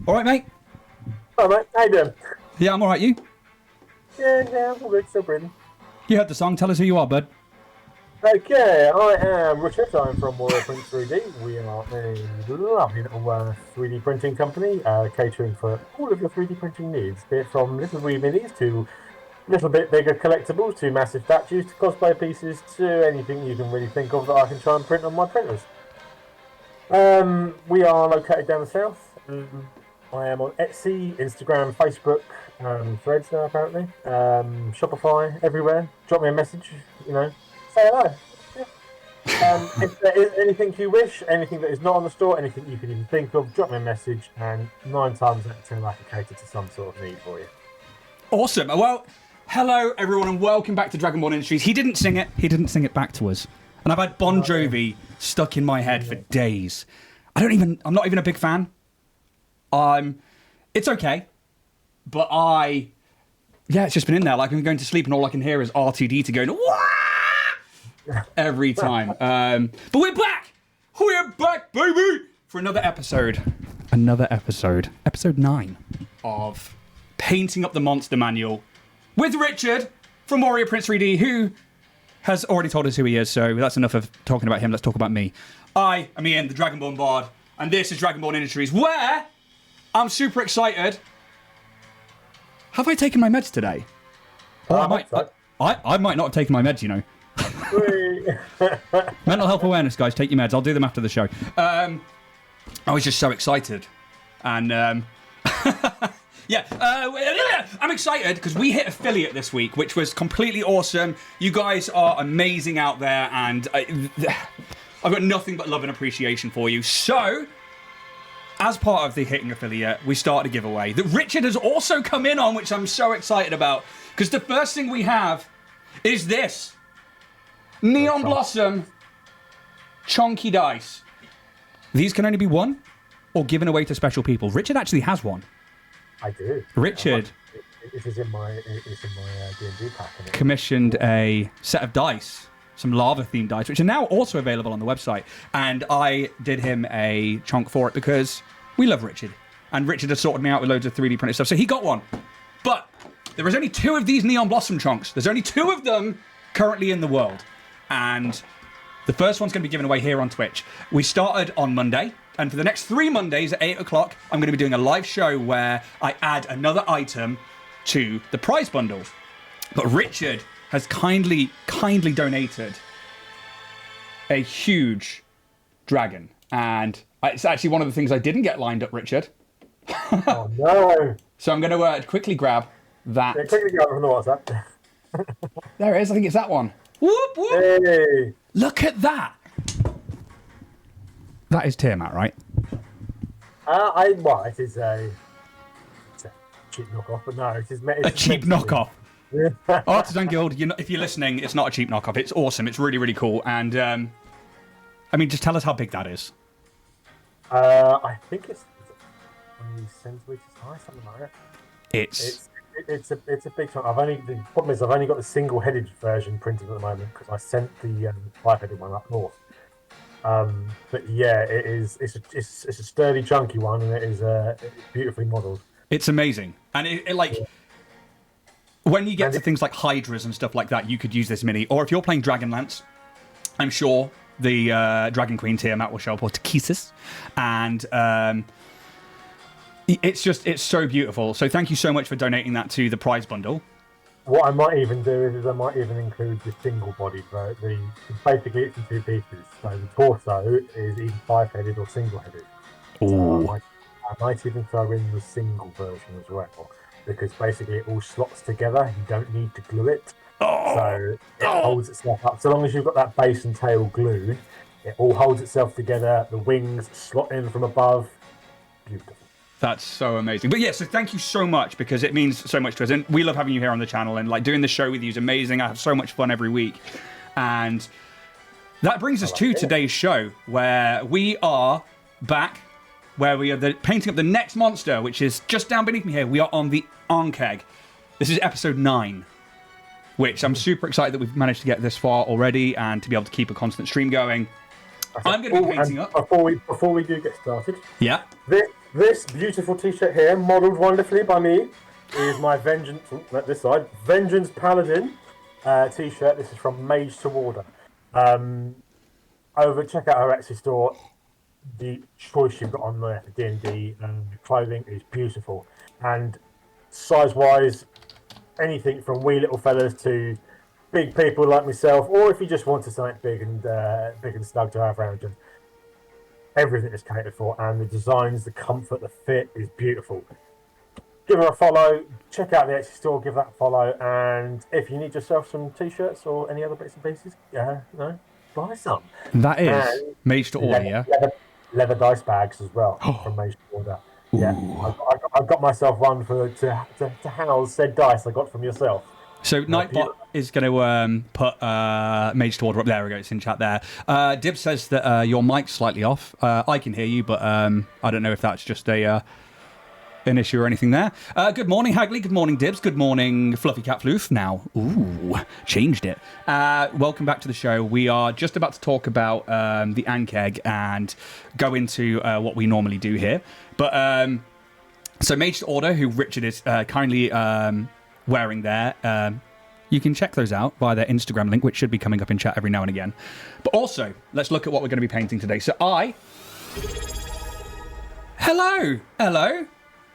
All right, mate? Hi, mate. How you doing? Yeah, I'm all right. You? Yeah, I'm all good. Still breathing. You heard the song. Tell us who you are, bud. Okay, I am Richard. I'm from Warrior Print 3D. We are a lovely little 3D printing company, catering for all of your 3D printing needs, be it from little wee minis to little bit bigger collectibles to massive statues to cosplay pieces to anything you can really think of that I can try and print on my printers. We are located down the south. I am on Etsy, Instagram, Facebook, Threads now apparently, Shopify, everywhere. Drop me a message, say hello. Yeah. If there is anything you wish, anything that is not on the store, anything you can even think of, drop me a message, and 9 times out of 10 I can cater to some sort of need for you. Awesome. Well, hello everyone, and welcome back to Dragonborn Industries. He didn't sing it. He didn't sing it back to us, and I've had Bon Jovi stuck in my head for days. I'm not even a big fan. It's okay, but it's just been in there. Like, I'm going to sleep and all I can hear is R2D2 going, wah! Every time. But we're back! We're back, baby! For another episode. Episode 9 of Painting Up the Monster Manual with Richard from Warrior Prince 3D, who has already told us who he is, so that's enough of talking about him. Let's talk about me. I am Ian, the Dragonborn Bard, and this is Dragonborn Industries, where I'm super excited. Have I taken my meds today? I might not have taken my meds, Mental health awareness, guys. Take your meds. I'll do them after the show. I was just so excited. And, I'm excited because we hit affiliate this week, which was completely awesome. You guys are amazing out there, and I've got nothing but love and appreciation for you. So, as part of the hitting affiliate, we started a giveaway that Richard has also come in on, which I'm so excited about. Because the first thing we have is this. Neon Blossom Chonky Dice. These can only be won or given away to special people. Richard actually has one. I do. Richard. It is in my DnD pack. Commissioned a set of dice. Some lava-themed dice, which are now also available on the website. And I did him a chunk for it because we love Richard. And Richard has sorted me out with loads of 3D printed stuff. So he got one. But there is only 2 of these Neon Blossom chunks. There's only 2 of them currently in the world. And the first one's going to be given away here on Twitch. We started on Monday. And for the next 3 Mondays at 8 o'clock, I'm going to be doing a live show where I add another item to the prize bundle. But Richard has kindly donated a huge dragon. And it's actually one of the things I didn't get lined up, Richard. Oh, no. So I'm going to quickly grab that. Yeah, quickly grab from the WhatsApp. There it is. I think it's that one. Whoop, whoop. Hey. Look at that. That is Tiamat, right? It is a cheap knockoff, but no, it's a cheap knockoff. Artisan Guild, if you're listening, it's not a cheap knockoff. It's awesome. It's really, really cool. And, just tell us how big that is. I think it's 20 centimeters high, something like that. It's a big chunk. The problem is I've only got the single-headed version printed at the moment because I sent the 5-headed one up north. But yeah, it's a sturdy, chunky one, and it is beautifully modelled. It's amazing, and when you get to things like Hydras and stuff like that, you could use this mini. Or if you're playing Dragonlance, I'm sure the Dragon Queen Tiamat will show up, or Takesis, and it's so beautiful. So thank you so much for donating that to the prize bundle. What I might even do is I might even include the single-bodied version. Basically, it's in 2 pieces. So the torso is either 5-headed or single-headed. So I might even throw in the single version as well, because basically it all slots together. You don't need to glue it. So it holds itself up. So long as you've got that base and tail glued, it all holds itself together. The wings slot in from above. Beautiful. That's so amazing. But yeah, so thank you so much, because it means so much to us. And we love having you here on the channel, and doing the show with you is amazing. I have so much fun every week. And that brings us to today's show, where we are back, where we are painting up the next monster, which is just down beneath me here. We are on the ANKHEG. This is episode 9, which I'm super excited that we've managed to get this far already and to be able to keep a constant stream going. I'm going to be painting up. Before we do get started, yeah, this This beautiful T-shirt here, modelled wonderfully by me, is my Vengeance. This side, Vengeance Paladin T-shirt. This is from Mage to Warder. Check out our Etsy store. The choice you've got on there for D&D clothing is beautiful, and size-wise, anything from wee little fellas to big people like myself, or if you just wanted something big and snug to have around you. Everything is catered for, and the designs, the comfort, the fit is beautiful. Give her a follow, check out the Etsy store, give that a follow, and if you need yourself some T-shirts or any other bits and pieces, buy some. That is Mage to Order, yeah? Leather dice bags as well from Mage to Order. Yeah, I got myself one to house said dice I got from yourself. So Nightbot is going to put Mage to Order up. There we go, it's in chat there. Dib says that your mic's slightly off. I can hear you, but I don't know if that's just an issue or anything there. Good morning, Hagley. Good morning, Dibs. Good morning, Fluffy Cat Floof. Now, changed it. Welcome back to the show. We are just about to talk about the ANKHEG and go into what we normally do here. But so Mage to Order, who Richard is kindly wearing there, you can check those out via their Instagram link, which should be coming up in chat every now and again. But also, let's look at what we're going to be painting today. So Hello.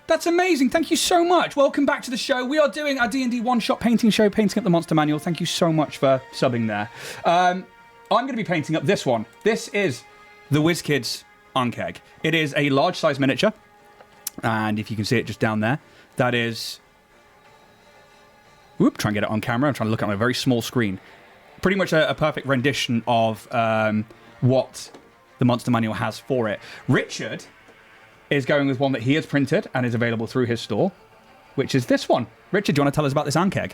That's amazing. Thank you so much. Welcome back to the show. We are doing our D&D one-shot painting show, painting up the Monster Manual. Thank you so much for subbing there. I'm going to be painting up this one. This is the WizKids ANKHEG. It is a large-size miniature, and if you can see it just down there, that is... try and get it on camera. I'm trying to look at my very small screen. Pretty much a perfect rendition of what the Monster Manual has for it. Richard is going with one that he has printed and is available through his store, which is this one. Richard, do you want to tell us about this ANKHEG?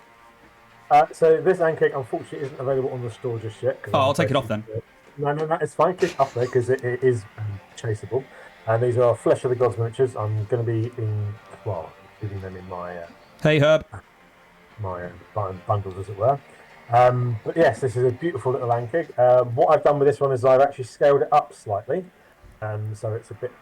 So this ANKHEG, unfortunately, isn't available on the store just yet. I'll take it off then. No, it's fine. Keep it up there because it is chaseable. And these are Flesh of the Gods miniatures. I'm going to be including them in my... Hey, Herb. My bundles, as it were. But yes, this is a beautiful little ANKHEG. What I've done with this one is I've actually scaled it up slightly. So it's a bit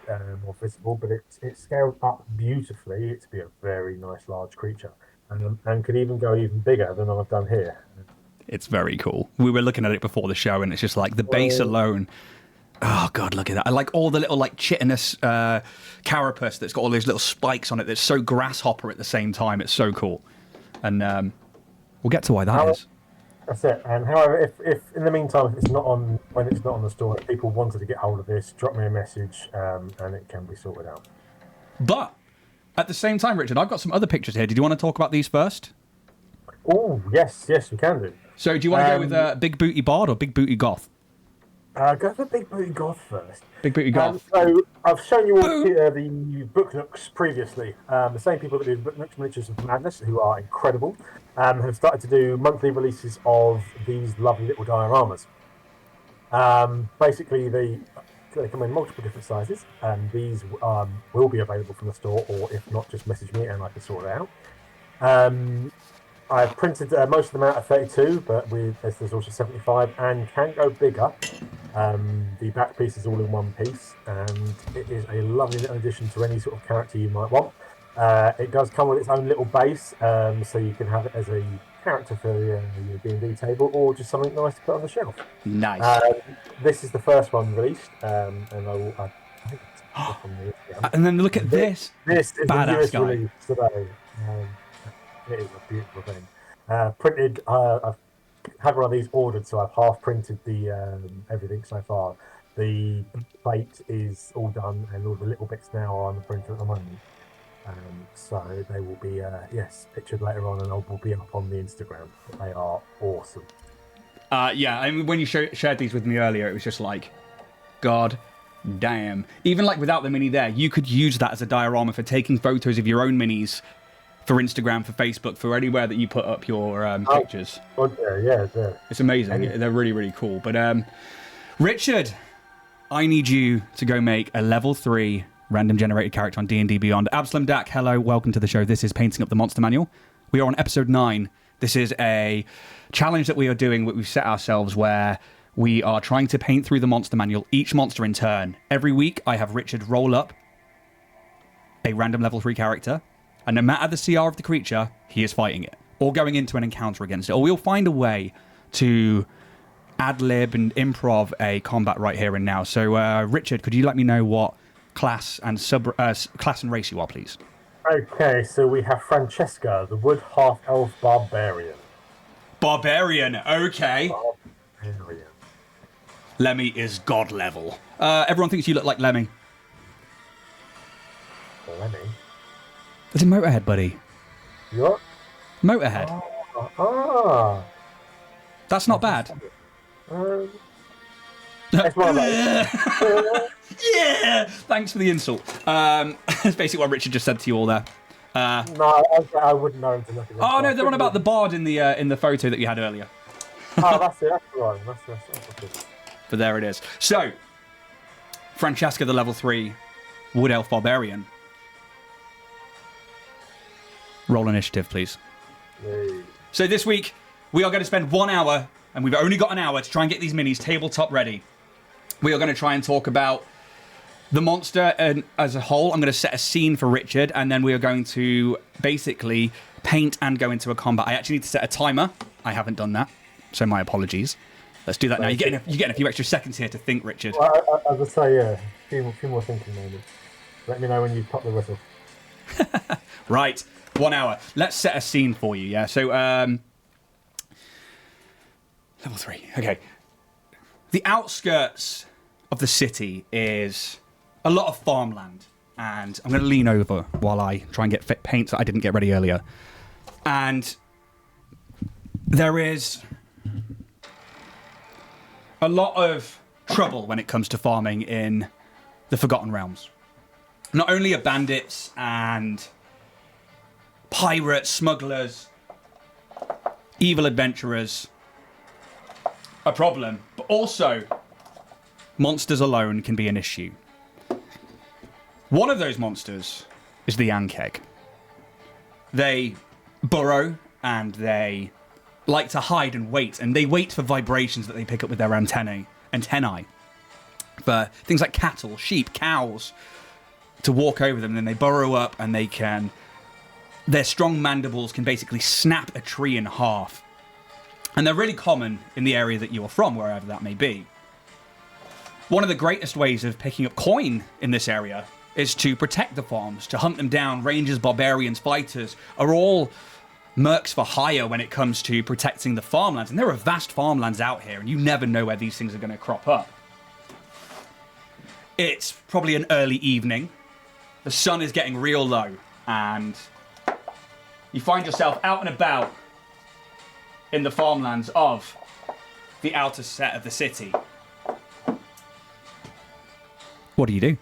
more visible, but it's scaled up beautifully to be a very nice large creature, and could even go even bigger than I've done here. It's very cool. We were looking at it before the show, and it's just like the base alone. Oh god, look at that! I like all the little like chitinous carapace that's got all those little spikes on it. That's so grasshopper at the same time. It's so cool, and we'll get to why that is. That's it. And however, if in the meantime, when it's not on the store, if people wanted to get hold of this, drop me a message, and it can be sorted out. But at the same time, Richard, I've got some other pictures here. Did you want to talk about these first? Oh, yes, we can do. So do you want to go with Big Booty Bard or Big Booty Goth? Go for Big Booty Goth first. Big Booty Goth. So I've shown you all the Book Nooks previously. The same people that do Book Nooks Miniatures of Madness, who are incredible, have started to do monthly releases of these lovely little dioramas. Basically, they come in multiple different sizes, and these will be available from the store, or if not, just message me and I can sort it out. I've printed most of them out at 32, but there's also 75 and can go bigger. The back piece is all in one piece, and it is a lovely little addition to any sort of character you might want. It does come with its own little base, so you can have it as a character for your D&D table, or just something nice to put on the shelf. Nice. This is the first one released, and I think it's on the, and then look at this. This is badass the guy. Release today. It is a beautiful thing. Printed. I've had one of these ordered, so I've half printed the everything so far. The plate is all done, and all the little bits now are on the printer at the moment. So they will be pictured later on, and will be up on the Instagram. They are awesome. Yeah, I mean, when you shared these with me earlier, it was just like, God damn. Even like without the mini there, you could use that as a diorama for taking photos of your own minis for Instagram, for Facebook, for anywhere that you put up your pictures. Yeah. It's amazing. They're really, really cool. But Richard, I need you to go make a level 3 random generated character on D&D Beyond. Absalom Dak, hello, welcome to the show. This is Painting Up the Monster Manual. We are on episode 9. This is a challenge that we are doing, what we've set ourselves, where we are trying to paint through the Monster Manual, each monster in turn. Every week, I have Richard roll up a random level 3 character, and no matter the CR of the creature, he is fighting it, or going into an encounter against it, or we'll find a way to ad-lib and improv a combat right here and now. So, Richard, could you let me know what class and class and race you are, please? Okay, so we have Francesca, the wood half-elf barbarian. Barbarian, okay. Barbarian. Lemmy is god level. Everyone thinks you look like Lemmy. Lemmy? It's a Motorhead, buddy. What? Motorhead. That's not bad. That's more like Yeah! Thanks for the insult. That's basically what Richard just said to you all there. No, I wouldn't know to look at this. Oh, no, the one about the bard in the photo that you had earlier. Oh, that's it. That's the one. That's good. But there it is. So, Francesca, the level 3 Wood Elf Barbarian. Roll initiative, please. Yay. So this week, we are going to spend 1 hour, and we've only got an hour to try and get these minis tabletop ready. We are going to try and talk about the monster as a whole. I'm going to set a scene for Richard, and then we are going to basically paint and go into a combat. I actually need to set a timer. I haven't done that, so my apologies. Let's do that now. You're getting a few extra seconds here to think, Richard. Well, I would say, yeah, a few more thinking moments. Let me know when you pop the whistle. Right, 1 hour. Let's set a scene for you, yeah? So, level 3, okay. The outskirts of the city is a lot of farmland. And I'm going to lean over while I try and get paint that I didn't get ready earlier. And there is a lot of trouble when it comes to farming in the Forgotten Realms. Not only are bandits and pirates, smugglers, evil adventurers a problem, but also monsters alone can be an issue. One of those monsters is the ANKHEG. They burrow and they like to hide and wait, and they wait for vibrations that they pick up with their antennae for things like cattle, sheep, cows to walk over them. And then they burrow up and their strong mandibles can basically snap a tree in half. And they're really common in the area that you are from, wherever that may be. One of the greatest ways of picking up coin in this area is to protect the farms, to hunt them down. Rangers, barbarians, fighters are all mercs for hire when it comes to protecting the farmlands. And there are vast farmlands out here, and you never know where these things are going to crop up. It's probably an early evening. The sun is getting real low, and you find yourself out and about in the farmlands of the outer set of the city. What do you do?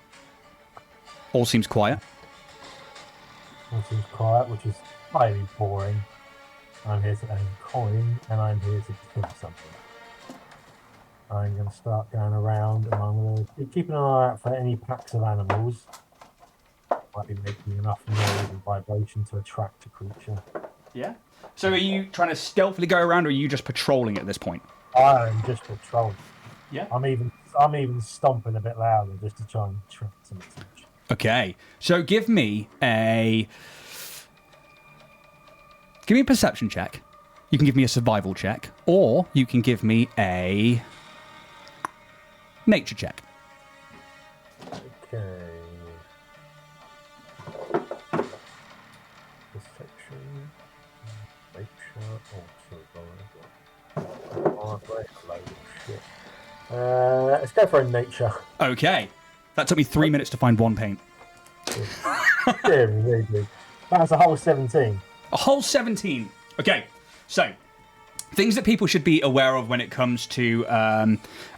All seems quiet. All seems quiet, which is highly boring. I'm here to earn coin, and I'm here to kill something. I'm going to start going around, and I'm going to be keeping an eye out for any packs of animals. Might be making enough noise and vibration to attract a creature. Yeah. So are you trying to stealthily go around, or are you just patrolling at this point? I'm just patrolling. Yeah. I'm even stomping a bit louder just to try and attract some attention. Okay. So give me a perception check. You can give me a survival check, or you can give me a nature check. Okay. Perception, nature, or survival. Oh, great, load of shit. Let's go for a nature. Okay. That took me 3 minutes to find one paint. Yeah, really good. That's a whole 17. A whole 17. Okay, so things that people should be aware of when it comes to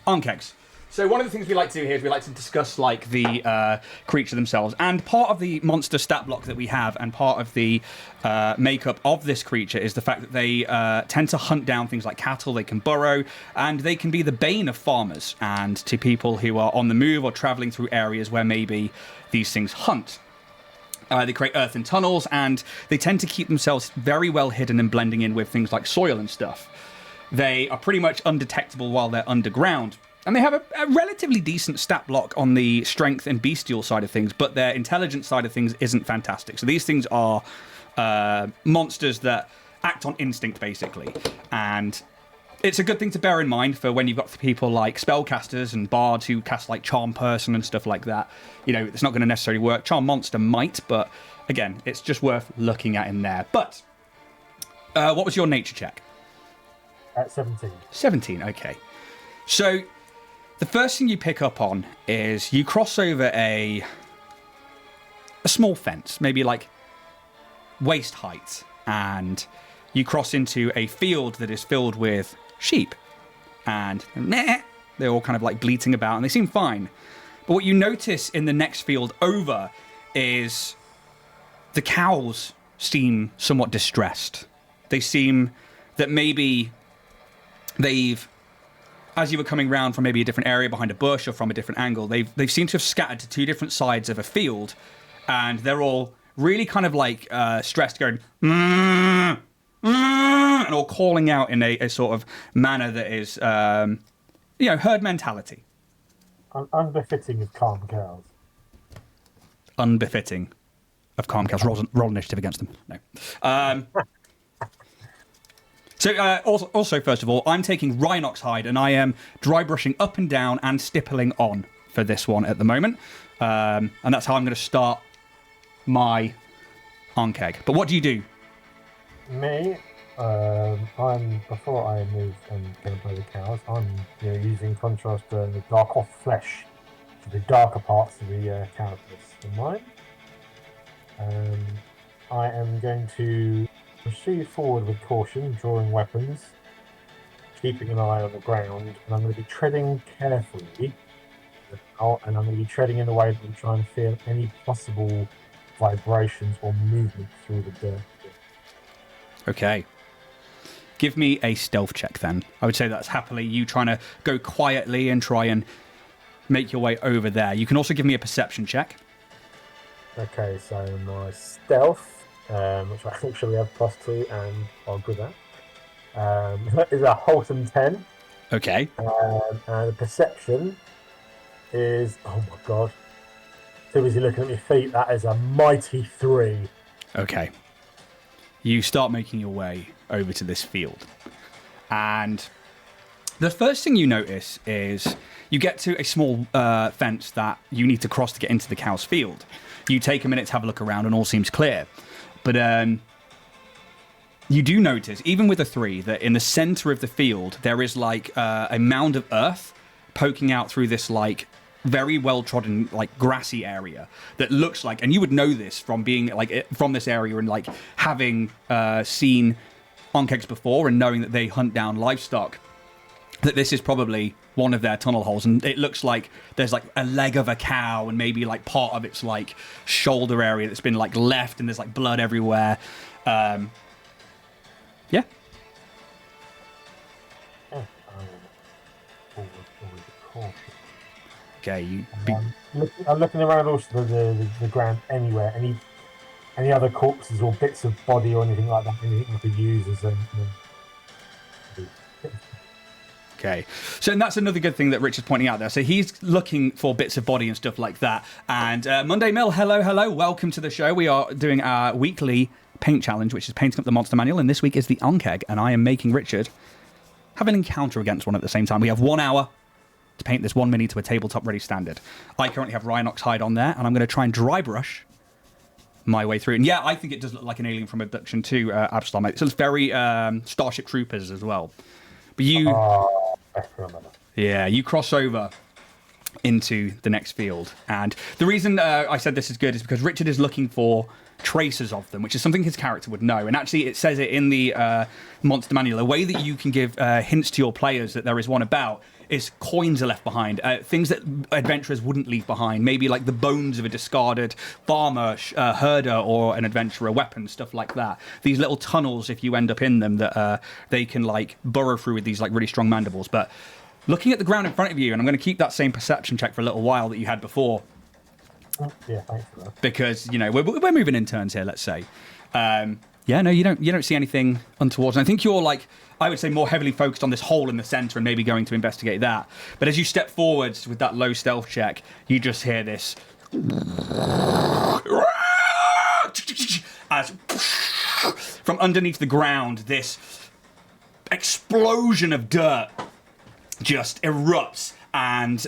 ANKHEGs. So one of the things we like to do here is we like to discuss like the creature themselves, and part of the monster stat block that we have, and part of the makeup of this creature is the fact that they tend to hunt down things like cattle. They can burrow, and they can be the bane of farmers and to people who are on the move or traveling through areas where maybe these things hunt. They create earthen tunnels, and they tend to keep themselves very well hidden and blending in with things like soil and stuff. They are pretty much undetectable while they're underground. And they have a relatively decent stat block on the strength and bestial side of things, but their intelligence side of things isn't fantastic. So these things are monsters that act on instinct, basically. And it's a good thing to bear in mind for when you've got people like spellcasters and bards who cast like Charm Person and stuff like that. You know, it's not going to necessarily work. Charm Monster might, but again, it's just worth looking at in there. But what was your nature check? At 17. 17, okay. So the first thing you pick up on is you cross over a small fence, maybe like waist height, and you cross into a field that is filled with sheep. And they're all kind of like bleating about, and they seem fine. But what you notice in the next field over is the cows seem somewhat distressed. They seem that maybe they've, as you were coming round from maybe a different area behind a bush or from a different angle, they've seemed to have scattered to two different sides of a field, and they're all really kind of like stressed, going and all calling out in a sort of manner that is, herd mentality. Unbefitting of calm cows. Unbefitting of calm cows. Roll initiative against them. No. So, also, first of all, I'm taking Rhinox hide, and I am dry brushing up and down and stippling on for this one at the moment. And that's how I'm going to start my ANKHEG. But what do you do? Me, before I move and go by the cows, I'm using contrast the dark off flesh to the darker parts of the characters in mine. I am going to proceed forward with caution, drawing weapons, keeping an eye on the ground, and I'm going to be treading carefully. And I'm going to be treading in a way that I'm trying to feel any possible vibrations or movement through the dirt. Okay. Give me a stealth check then. I would say that's happily you trying to go quietly and try and make your way over there. You can also give me a perception check. Okay, so my stealth, which I actually have +2 and are good at, is a wholesome 10. Okay. And the perception is, oh my god, too busy looking at my feet, that is a mighty 3. Okay. You start making your way over to this field. And the first thing you notice is you get to a small fence that you need to cross to get into the cow's field. You take a minute to have a look around and all seems clear. But you do notice, even with a 3, that in the center of the field, there is like a mound of earth poking out through this like very well-trodden like grassy area that looks like, and you would know this from being like from this area and like having seen ANKHEGs before and knowing that they hunt down livestock, that this is probably one of their tunnel holes, and it looks like there's like a leg of a cow and maybe like part of its like shoulder area that's been like left, and there's like blood everywhere. Yeah. Okay, I'm looking around also the ground anywhere. Any other corpses or bits of body or anything like that? Anything I could use as a. Okay, so and that's another good thing that Richard's pointing out there. So he's looking for bits of body and stuff like that. And Monday Mill, hello, welcome to the show. We are doing our weekly paint challenge, which is painting up the monster manual, and this week is the ANKHEG, and I am making Richard have an encounter against one at the same time. We have 1 hour to paint this one mini to a tabletop ready standard. I currently have Rhinox hide on there, and I'm going to try and dry brush my way through. And yeah, I think it does look like an alien from Abduction 2, Absalom. So it's very Starship Troopers as well. But you... yeah, you cross over into the next field. And the reason I said this is good is because Richard is looking for traces of them, which is something his character would know. And actually, it says it in the monster manual. A way that you can give hints to your players that there is one about is coins are left behind, things that adventurers wouldn't leave behind, maybe like the bones of a discarded farmer, herder, or an adventurer, weapons, stuff like that. These little tunnels, if you end up in them, that they can like burrow through with these like really strong mandibles. But looking at the ground in front of you, and I'm going to keep that same perception check for a little while that you had before. Yeah, thanks for that. Because, you know, we're moving in turns here, let's say. Yeah, no, you don't see anything untoward. And I think you're like, I would say, more heavily focused on this hole in the center and maybe going to investigate that. But as you step forwards with that low stealth check, you just hear this as from underneath the ground, this explosion of dirt just erupts, and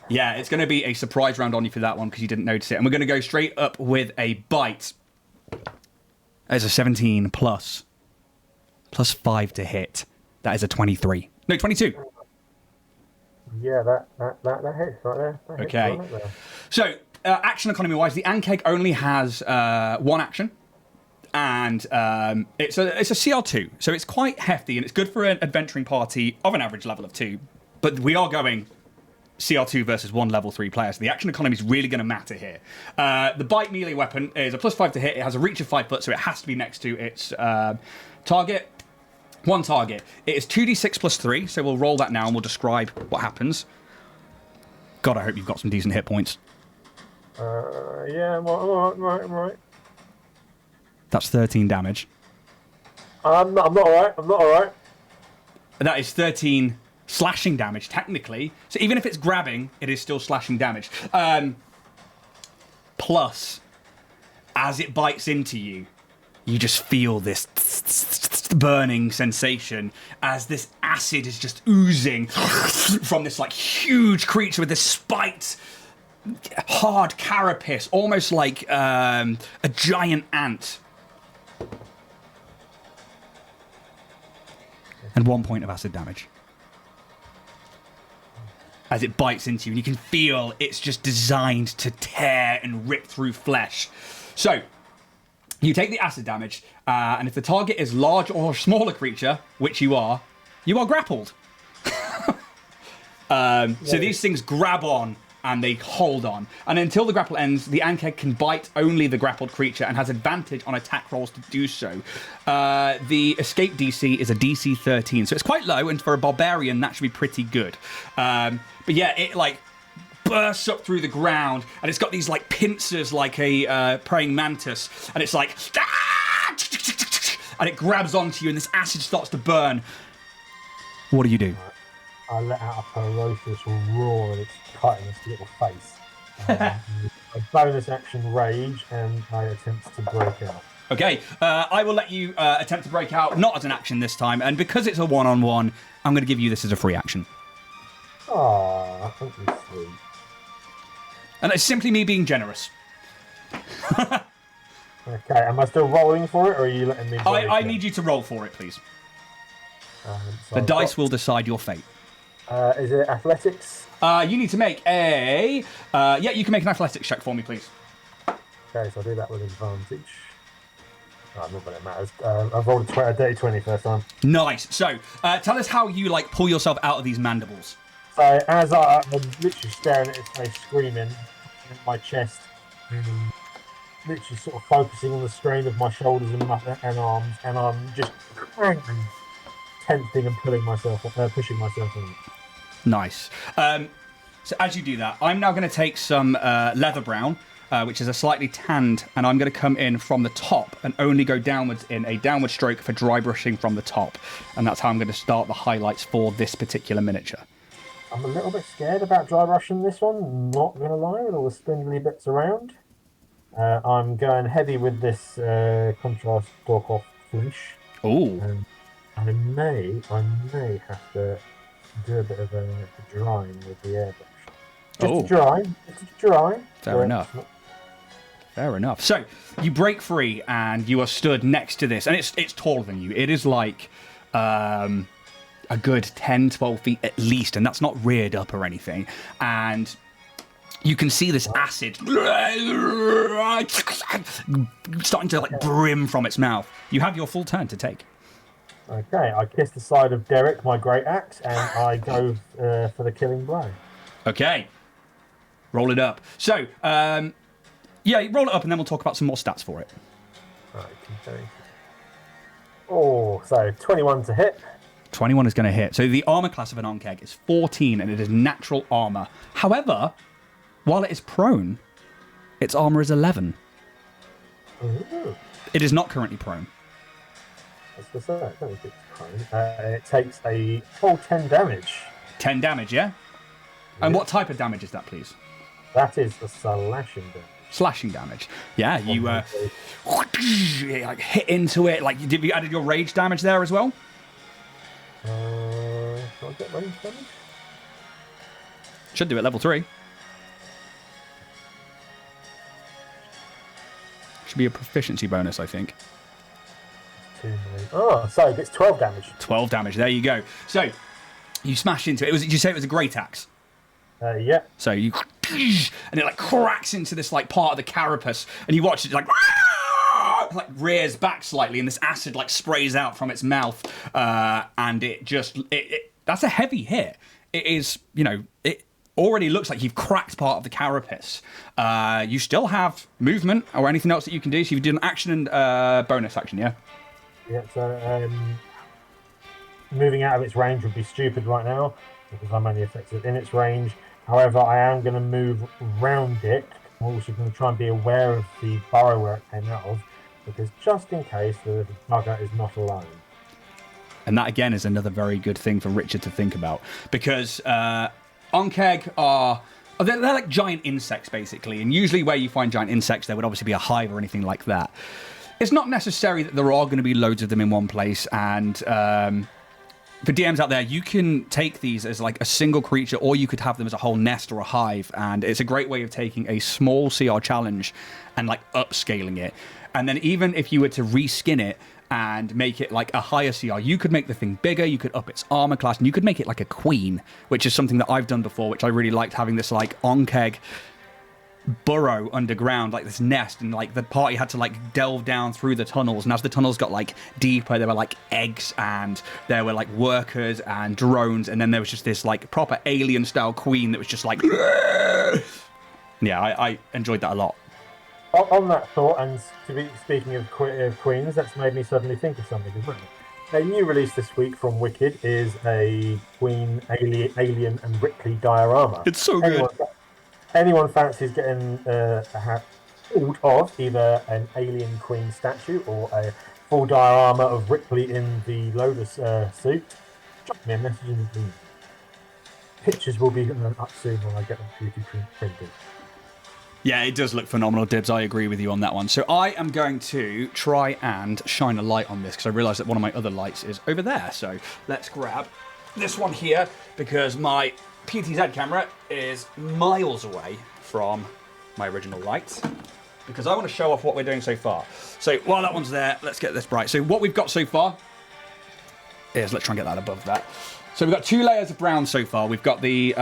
yeah, it's going to be a surprise round on you for that one because you didn't notice it. And we're going to go straight up with a bite. That is a 17 plus 5 to hit. That is a 23. No, 22. Yeah, that hits right there. That hits Okay. right there. So, action economy wise, the ANKHEG only has one action. And it's a CR2, so it's quite hefty, and it's good for an adventuring party of an average level of 2. But we are going CR2 versus 1 level 3 player, so the action economy is really going to matter here. The bite melee weapon is a +5 to hit. It has a reach of 5 foot, so it has to be next to its target. One target. It is 2d6 plus 3, so we'll roll that now and we'll describe what happens. God, I hope you've got some decent hit points. Yeah, I'm right. That's 13 damage. I'm not alright. That is 13 slashing damage, technically. So even if it's grabbing, it is still slashing damage. Plus, as it bites into you, you just feel this burning sensation as this acid is just oozing from this like huge creature with this spiked, hard carapace, almost like a giant ant. And 1 point of acid damage. As it bites into you, and you can feel it's just designed to tear and rip through flesh. So, you take the acid damage, and if the target is large or smaller creature, which you are grappled. So these things grab on, and they hold on. And until the grapple ends, the ANKHEG can bite only the grappled creature and has advantage on attack rolls to do so. The escape DC is a DC 13, so it's quite low, and for a barbarian, that should be pretty good. But yeah, it like bursts up through the ground, and it's got these like pincers like a praying mantis, and it's like, and it grabs onto you, and this acid starts to burn. What do you do? I let out a ferocious roar and it's cutting its little face. A bonus action rage, and I attempt to break out. Okay, I will let you attempt to break out, not as an action this time, and because it's a one-on-one, I'm going to give you this as a free action. Aww, thank you, sweet. And it's simply me being generous. Okay, am I still rolling for it, or are you letting me? I need you to roll for it, please. So The dice will decide your fate. Is it athletics? You need to make a... yeah, you can make an athletics check for me, please. Okay, so I'll do that with advantage. Oh, not that it matters. I've rolled a dirty 20 first time. Nice. So, tell us how you like pull yourself out of these mandibles. So as I'm literally staring at his face, screaming in my chest, literally sort of focusing on the strain of my shoulders and arms, and I'm just tensing and pushing myself in. Nice. So as you do that, I'm now going to take some leather brown, which is a slightly tanned, and I'm going to come in from the top and only go downwards in a downward stroke for dry brushing from the top. And that's how I'm going to start the highlights for this particular miniature. I'm a little bit scared about dry brushing this one, not going to lie, with all the spindly bits around. I'm going heavy with this contrast Dorkoff finish. Oh. I may have to do a bit of a drying with the airbrush. Just to dry. Fair enough. Fair enough. So, you break free and you are stood next to this, and it's taller than you. It is like a good 10, 12 feet at least, and that's not reared up or anything. And you can see this acid starting to like brim from its mouth. You have your full turn to take. Okay, I kiss the side of Derek, my great axe, and I go for the killing blow. Okay. Roll it up. So, yeah, roll it up and then we'll talk about some more stats for it. Okay. Oh, so 21 to hit. 21 is going to hit. So the armor class of an ANKHEG is 14 and it is natural armor. However, while it is prone, its armor is 11. Ooh. It is not currently prone. That's I don't think it's prone. It takes a full 10 damage. 10 damage, yeah? And what type of damage is that, please? That is the slashing damage. Slashing damage. Yeah, you like hit into it. Like, you added your rage damage there as well? Can I get range damage? Should do at level 3. Should be a proficiency bonus, I think. Oh, so it's 12 damage. 12 damage, there you go. So, you smash into it. Did you say it was a great axe? Yeah. So you, and it like cracks into this like part of the carapace, and you watch it like rears back slightly, and this acid like sprays out from its mouth, and it just that's a heavy hit. It is, it already looks like you've cracked part of the carapace. You still have movement or anything else that you can do. So you did an action and bonus action, yeah. Yeah. So moving out of its range would be stupid right now because I'm only effective in its range. However, I am going to move round it. I'm also going to try and be aware of the burrow where it came out of, because just in case the bugger is not alone. And that, again, is another very good thing for Richard to think about, because ANKHEG are... They're like giant insects, basically, and usually where you find giant insects, there would obviously be a hive or anything like that. It's not necessary that there are going to be loads of them in one place, and... for DMs out there, you can take these as like a single creature, or you could have them as a whole nest or a hive, and it's a great way of taking a small CR challenge and like upscaling it. And then even if you were to reskin it and make it like a higher CR, you could make the thing bigger, you could up its armor class, and you could make it like a queen, which is something that I've done before, which I really liked, having this like ANKHEG burrow underground, like this nest, and like the party had to like delve down through the tunnels, and as the tunnels got like deeper, there were like eggs, and there were like workers and drones, and then there was just this like proper alien style queen that was just like yeah, I enjoyed that a lot. On that thought, and speaking of queens, that's made me suddenly think of something as well. A new release this week from Wicked is a Queen, Alien and Ripley diorama. It's so good. Anyone fancies getting hold of either an alien queen statue or a full diorama of Ripley in the Lotus suit, drop me a message in the email. Pictures will be up soon when I get them beauty printed. Yeah, it does look phenomenal, Dibs. I agree with you on that one. So I am going to try and shine a light on this, because I realised that one of my other lights is over there. So let's grab this one here, because my PTZ camera is miles away from my original light, because I want to show off what we're doing so far. So while that one's there, let's get this bright. So what we've got so far is, let's try and get that above that. So we've got 2 layers of brown so far. We've got the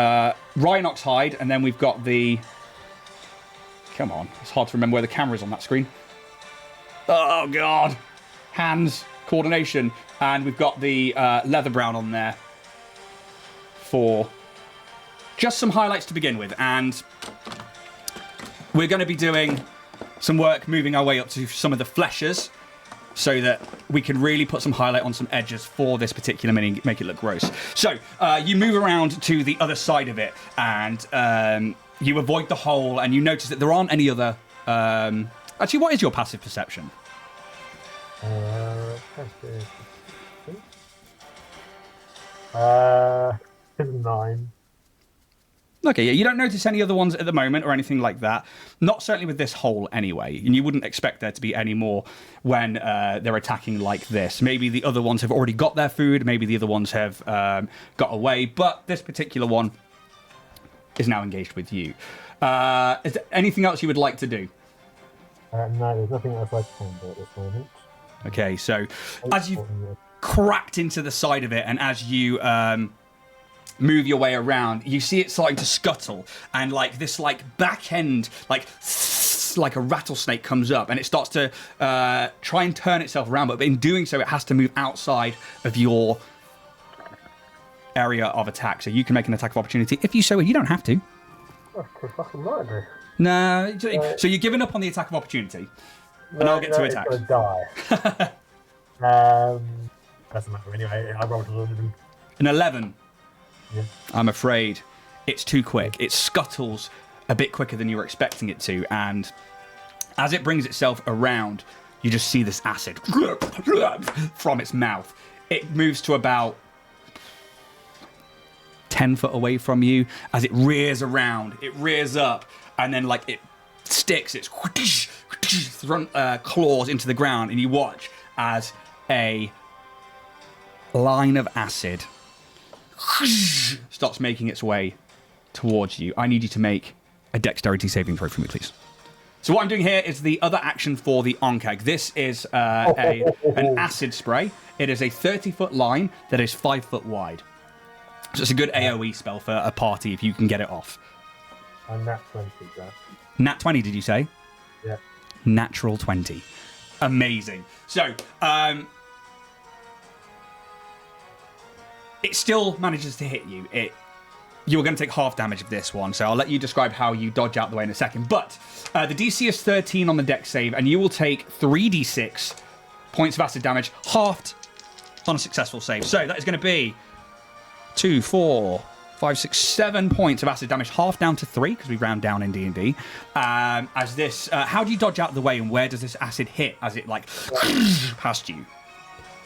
Rhinox hide, and then we've got the... Come on, it's hard to remember where the camera is on that screen. Oh, God. Hands, coordination. And we've got the leather brown on there for... just some highlights to begin with, and we're going to be doing some work moving our way up to some of the fleshers so that we can really put some highlight on some edges for this particular mini, make it look gross. So you move around to the other side of it, and you avoid the hole, and you notice that there aren't any other... Actually, what is your passive perception? 9. Okay, yeah, you don't notice any other ones at the moment or anything like that. Not certainly with this hole anyway. And you wouldn't expect there to be any more when they're attacking like this. Maybe the other ones have already got their food. Maybe the other ones have got away. But this particular one is now engaged with you. Is there anything else you would like to do? No, there's nothing else I can do at this moment. Okay, so as you've cracked into the side of it, and as you... move your way around, you see it starting to scuttle, and like this like back end like a rattlesnake comes up, and it starts to try and turn itself around, but in doing so it has to move outside of your area of attack, so you can make an attack of opportunity if you so will. You don't have to. Oh, fucking right, dude. No, so you're giving up on the attack of opportunity, and I'll get to attack. It's gonna die. Doesn't matter anyway. I rolled An 11. Yeah. I'm afraid it's too quick. It scuttles a bit quicker than you were expecting it to, and as it brings itself around, you just see this acid from its mouth. It moves to about 10 foot away from you as it rears around. It rears up, and then like it sticks its front claws into the ground, and you watch as a line of acid starts making its way towards you. I need you to make a dexterity saving throw for me, please. So what I'm doing here is the other action for the ANKHEG. This is an acid spray. It is a 30-foot line that is 5 foot wide. So it's a good AoE spell for a party if you can get it off. And nat 20, that. Nat 20, did you say? Yeah. Natural 20. Amazing. So, it still manages to hit you. You're going to take half damage of this one, so I'll let you describe how you dodge out the way in a second. But the DC is 13 on the dex save, and you will take 3d6 points of acid damage, halved on a successful save. So that is going to be 2, 4, 5, 6, 7 points of acid damage, half down to 3, because we round down in DnD. As this, how do you dodge out of the way, and where does this acid hit as it, like, past you?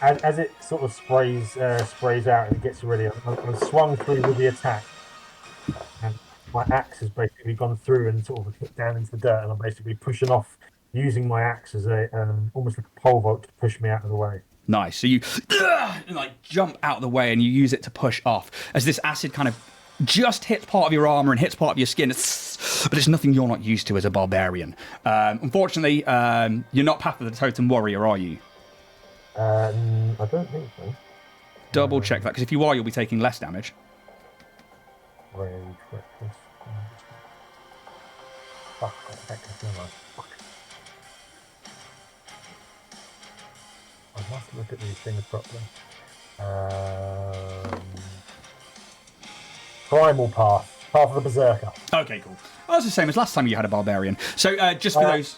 As it sort of sprays out and it gets ready, I'm swung through with the attack. And my axe has basically gone through and sort of hit down into the dirt, and I'm basically pushing off, using my axe as a almost like a pole vault to push me out of the way. Nice. So you like jump out of the way and you use it to push off as this acid kind of just hits part of your armor and hits part of your skin. But it's nothing you're not used to as a barbarian. Unfortunately, you're not Path of the Totem Warrior, are you? I don't think so. Double check that, because if you are, you'll be taking less damage. Rage, breakfast. Fuck, fuck. I must look at these things properly. Primal Path. Path of the Berserker. Okay, cool. Well, that's the same as last time you had a barbarian. So just for those...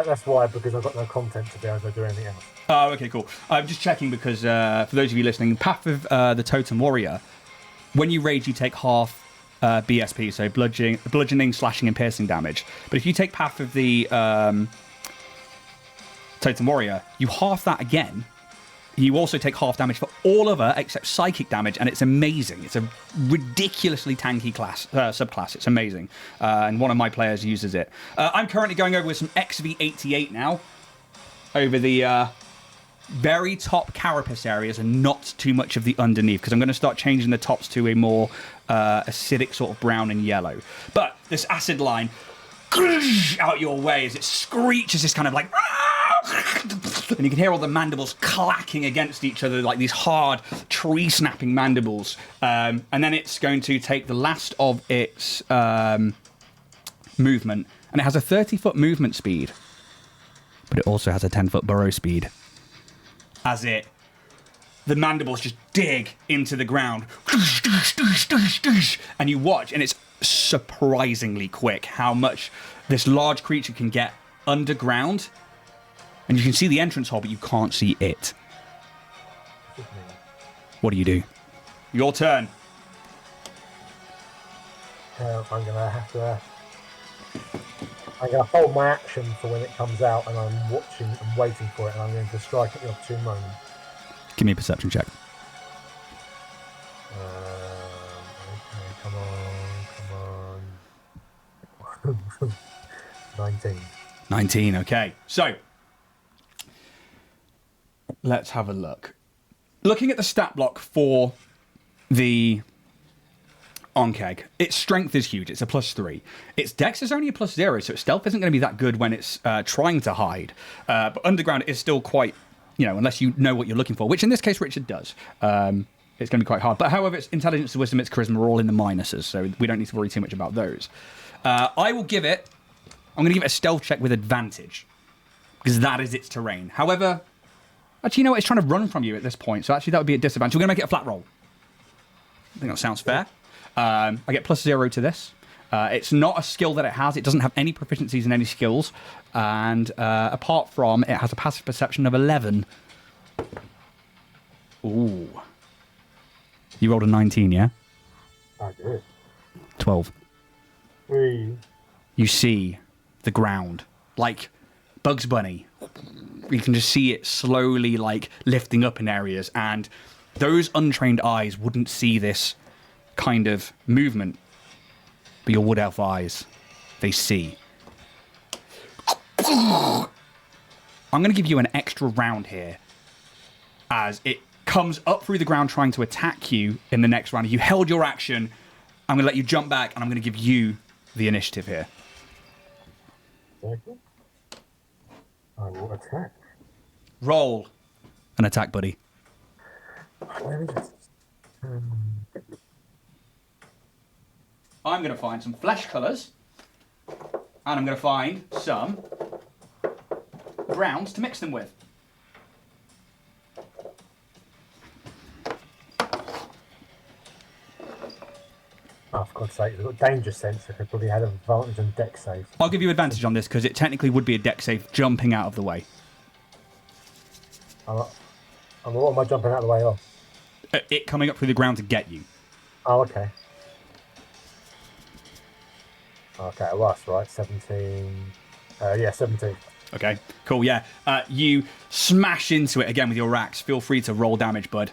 That's why, because I've got no content to be able to do anything else. Oh, okay, cool. I'm just checking because for those of you listening, Path of the Totem Warrior, when you rage, you take half BSP, so bludgeoning, slashing, and piercing damage. But if you take Path of the Totem Warrior, you half that again. You also take half damage for all other except psychic damage, and it's amazing. It's a ridiculously tanky subclass. It's amazing. And one of my players uses it. I'm currently going over with some XV88 now, over the very top carapace areas and not too much of the underneath, because I'm going to start changing the tops to a more acidic sort of brown and yellow. But this acid line out your way as it screeches, this kind of like, and you can hear all the mandibles clacking against each other like these hard tree snapping mandibles. And then it's going to take the last of its movement, and it has a 30-foot movement speed, but it also has a 10-foot burrow speed. As the mandibles just dig into the ground, and you watch, and it's surprisingly quick how much this large creature can get underground, and you can see the entrance hole, but you can't see it. What do? Your turn. I'm gonna have to. I'm going to hold my action for when it comes out, and I'm watching and waiting for it, and I'm going to strike at the opportune moment. Give me a perception check. Okay, come on. 19. 19, okay. So, let's have a look. Looking at the stat block for the ANKHEG, its strength is huge. It's a +3. Its dex is only a +0, so its stealth isn't going to be that good when it's trying to hide. But underground is still quite, unless you know what you're looking for, which in this case Richard does. It's going to be quite hard. But however, its intelligence, wisdom, its charisma are all in the minuses, so we don't need to worry too much about those. I'm going to give it a stealth check with advantage, because that is its terrain. However, actually, you know what? It's trying to run from you at this point, so actually that would be a disadvantage. We're going to make it a flat roll. I think that sounds fair. I get +0 to this. It's not a skill that it has. It doesn't have any proficiencies in any skills. And apart from, it has a passive perception of 11. Ooh. You rolled a 19, yeah? I did. 12. 3. You see the ground, like Bugs Bunny, you can just see it slowly like lifting up in areas, and those untrained eyes wouldn't see this kind of movement, but your wood elf eyes, they see. I'm going to give you an extra round here as it comes up through the ground trying to attack you in the next round. You held your action. I'm going to let you jump back, and I'm going to give you the initiative here. Okay. I will attack. Roll an attack, buddy. Where is it? I'm going to find some flesh colours, and I'm going to find some browns to mix them with. Oh, for God's sake, they've got danger sense. They probably had an advantage on deck save. I'll give you advantage on this because it technically would be a deck save jumping out of the way. What am I jumping out of the way of? It coming up through the ground to get you. Oh, okay. Okay, well, that's right. 17. Yeah, 17. Okay, cool, yeah. You smash into it again with your axe. Feel free to roll damage, bud.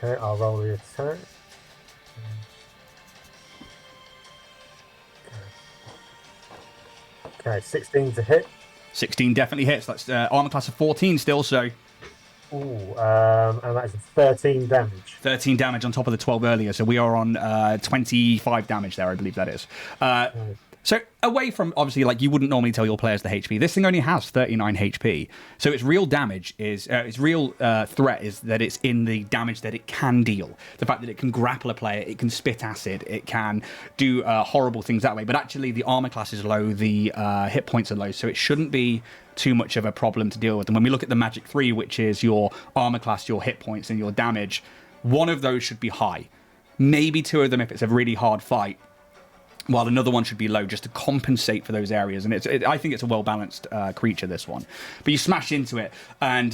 Okay, I'll roll the attack. Okay, 16 to hit. 16 definitely hits. That's armor class of 14 still, so... Ooh, and that is 13 damage. 13 damage on top of the 12 earlier, so we are on 25 damage there, I believe that is. So away from, obviously, like you wouldn't normally tell your players the HP, this thing only has 39 HP. So its real damage is, its real threat is that it's in the damage that it can deal. The fact that it can grapple a player, it can spit acid, it can do horrible things that way. But actually the armor class is low, the hit points are low, so it shouldn't be too much of a problem to deal with. And when we look at the Magic 3, which is your armor class, your hit points, and your damage, one of those should be high. Maybe two of them if it's a really hard fight, while another one should be low just to compensate for those areas. And I think it's a well-balanced creature, this one. But you smash into it, and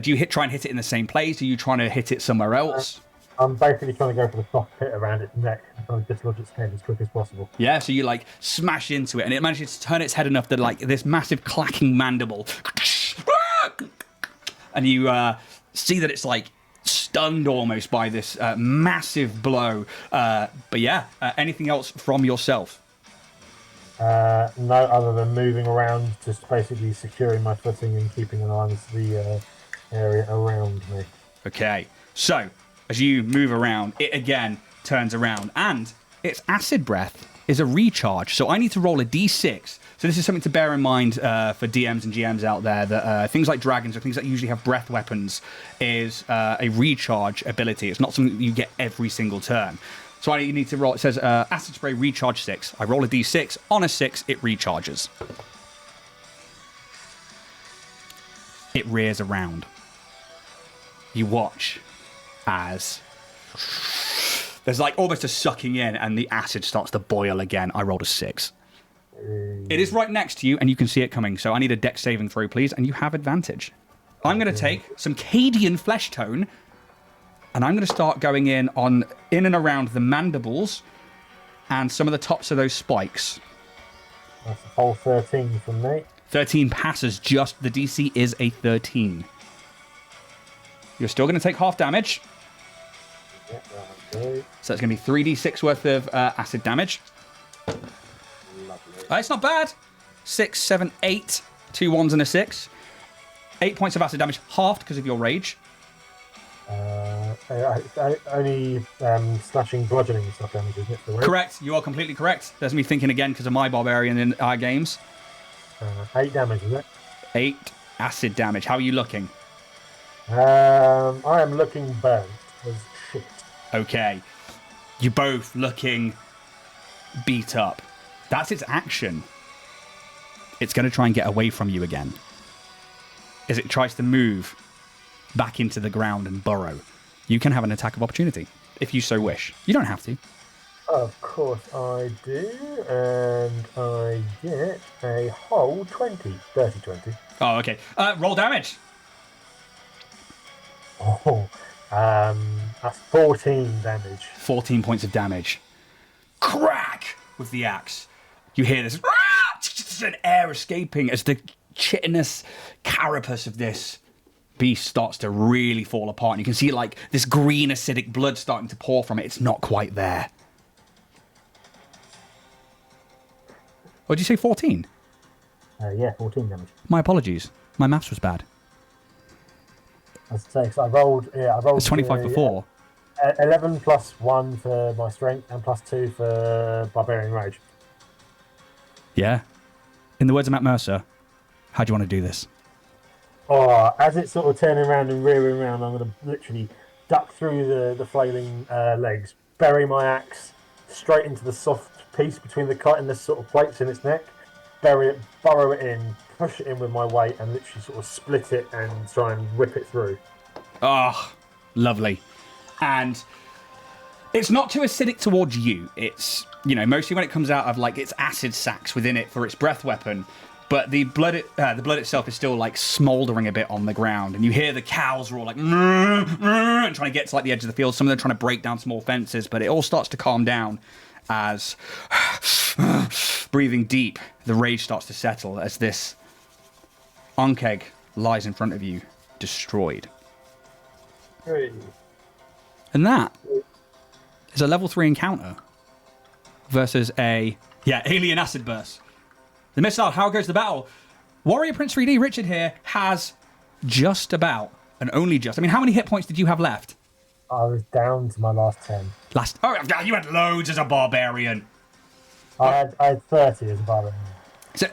do you try and hit it in the same place? Are you trying to hit it somewhere else? I'm basically trying to go for the soft pit around its neck and trying to dislodge its head as quick as possible. Yeah, so you like smash into it, and it manages to turn its head enough that like this massive clacking mandible, and you see that it's like stunned almost by this massive blow. But yeah, anything else from yourself? No, other than moving around, just basically securing my footing and keeping an eye on the area around me. Okay, so as you move around, it again turns around, and its acid breath is a recharge. So I need to roll a d6. So this is something to bear in mind for DMs and GMs out there, that things like dragons or things that usually have breath weapons is a recharge ability. It's not something that you get every single turn. So I need to roll, it says acid spray recharge 6. I roll a d6. On a 6, it recharges. It rears around. You watch as there's like almost a sucking in, and the acid starts to boil again. I rolled a 6. It is right next to you, and you can see it coming. So I need a dex saving throw, please, and you have advantage. I'm going to take some Cadian flesh tone, and I'm going to start going in and around the mandibles and some of the tops of those spikes. That's a whole 13 from me. 13 passes. Just the DC is a 13. You're still going to take half damage. Yeah, okay. So that's going to be 3d6 worth of acid damage. Lovely. It's not bad. 6, 7, 8. 2 1s and a 6. 8 points of acid damage, halved because of your rage. Only slashing, bludgeoning stuff damage, isn't it? Correct. You are completely correct. There's me thinking again because of my barbarian in our games. 8 damage, is it? 8 acid damage. How are you looking? I am looking burnt as shit. Okay. You're both looking beat up. That's its action. It's going to try and get away from you again. As it tries to move back into the ground and burrow. You can have an attack of opportunity, if you so wish. You don't have to. Of course I do, and I get a whole 20. Dirty 20. Oh, okay. Roll damage. Oh, that's 14 damage. 14 points of damage. Crack with the axe. You hear this an air escaping as the chitinous carapace of this beast starts to really fall apart. And you can see like this green acidic blood starting to pour from it. It's not quite there. What did you say, 14? Yeah, 14 damage. My apologies. My maths was bad. I'd say, so I rolled. It's 25 before. 11 plus 1 for my strength and plus 2 for Barbarian Rage. Yeah. In the words of Matt Mercer, how do you want to do this? Oh, as it's sort of turning around and rearing around, I'm going to literally duck through the flailing legs, bury my axe straight into the soft piece between the cut and the sort of plates in its neck, bury it, burrow it in, push it in with my weight, and literally sort of split it and try and rip it through. Oh, lovely. And it's not too acidic towards you. It's, you know, mostly when it comes out of like its acid sacs within it for its breath weapon. But the blood itself is still like smouldering a bit on the ground, and you hear the cows roar like and trying to get to like the edge of the field. Some of them trying to break down small fences, but it all starts to calm down as breathing deep, the rage starts to settle as this ANKHEG lies in front of you, destroyed. Hey. And that is a level 3 encounter versus a alien acid burst. The missile, how goes the battle? Warrior Prince 3D, Richard here, has just about, and only just, I mean, how many hit points did you have left? I was down to my last 10. Oh, you had loads as a barbarian. I had 30 as a barbarian. So,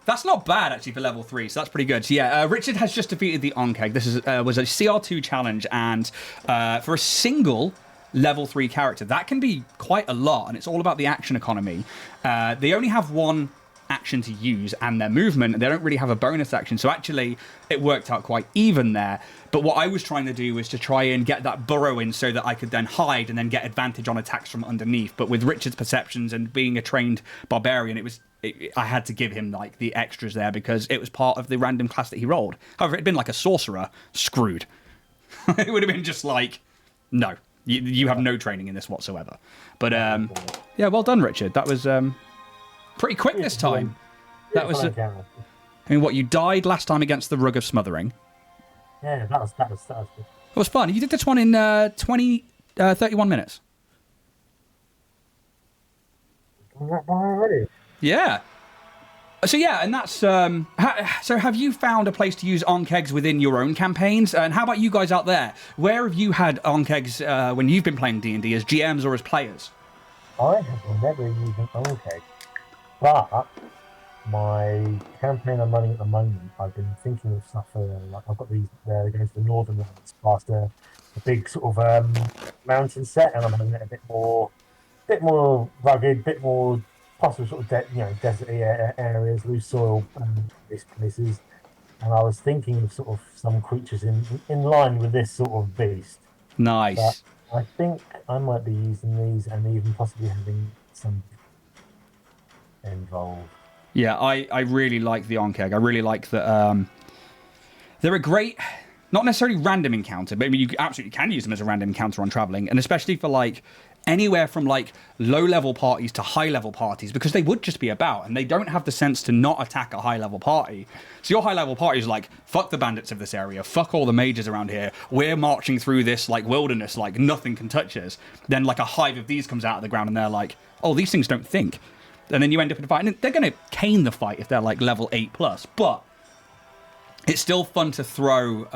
that's not bad, actually, for level 3, so that's pretty good. So, yeah, Richard has just defeated the ANKHEG. This was a CR2 challenge, and for a single level 3 character, that can be quite a lot, and it's all about the action economy. They only have one action to use and their movement. They don't really have a bonus action, so actually it worked out quite even there. But what I was trying to do was to try and get that burrow in so that I could then hide and then get advantage on attacks from underneath. But with Richard's perceptions and being a trained barbarian, I had to give him like the extras there because it was part of the random class that he rolled. However, if it had been like a sorcerer, screwed. It would have been just like, no, you have no training in this whatsoever. But yeah, well done, Richard. That was pretty quick this time. That was. I mean, what, you died last time against the Rug of Smothering? Yeah, that was good. It was fun. You did this one in 31 minutes. Already? Yeah. So yeah, and that's so have you found a place to use ANKHEGs within your own campaigns? And how about you guys out there? Where have you had ANKHEGs when you've been playing D&D as GMs or as players? I have never used an ANKHEG, but my campaign I'm running at the moment, I've been thinking of stuff for, like, I've got these going to the northern lands past a big sort of mountain set, and I'm having it a bit more rugged, bit more possible sort of deserty areas, loose soil, these places. And I was thinking of sort of some creatures in line with this sort of beast. Nice. But I think I might be using these and even possibly having some involved. Yeah, I really like the ANKHEG. I really like that they're a great, not necessarily random encounter, but I mean, you absolutely can use them as a random encounter on traveling, and especially for like anywhere from like low-level parties to high-level parties, because they would just be about, and they don't have the sense to not attack a high-level party. So your high-level party is like, fuck the bandits of this area, fuck all the mages around here, we're marching through this like wilderness, like nothing can touch us. Then like a hive of these comes out of the ground and they're like, oh, these things don't think. And then you end up in a fight, and they're going to cane the fight if they're like level 8+, but it's still fun to throw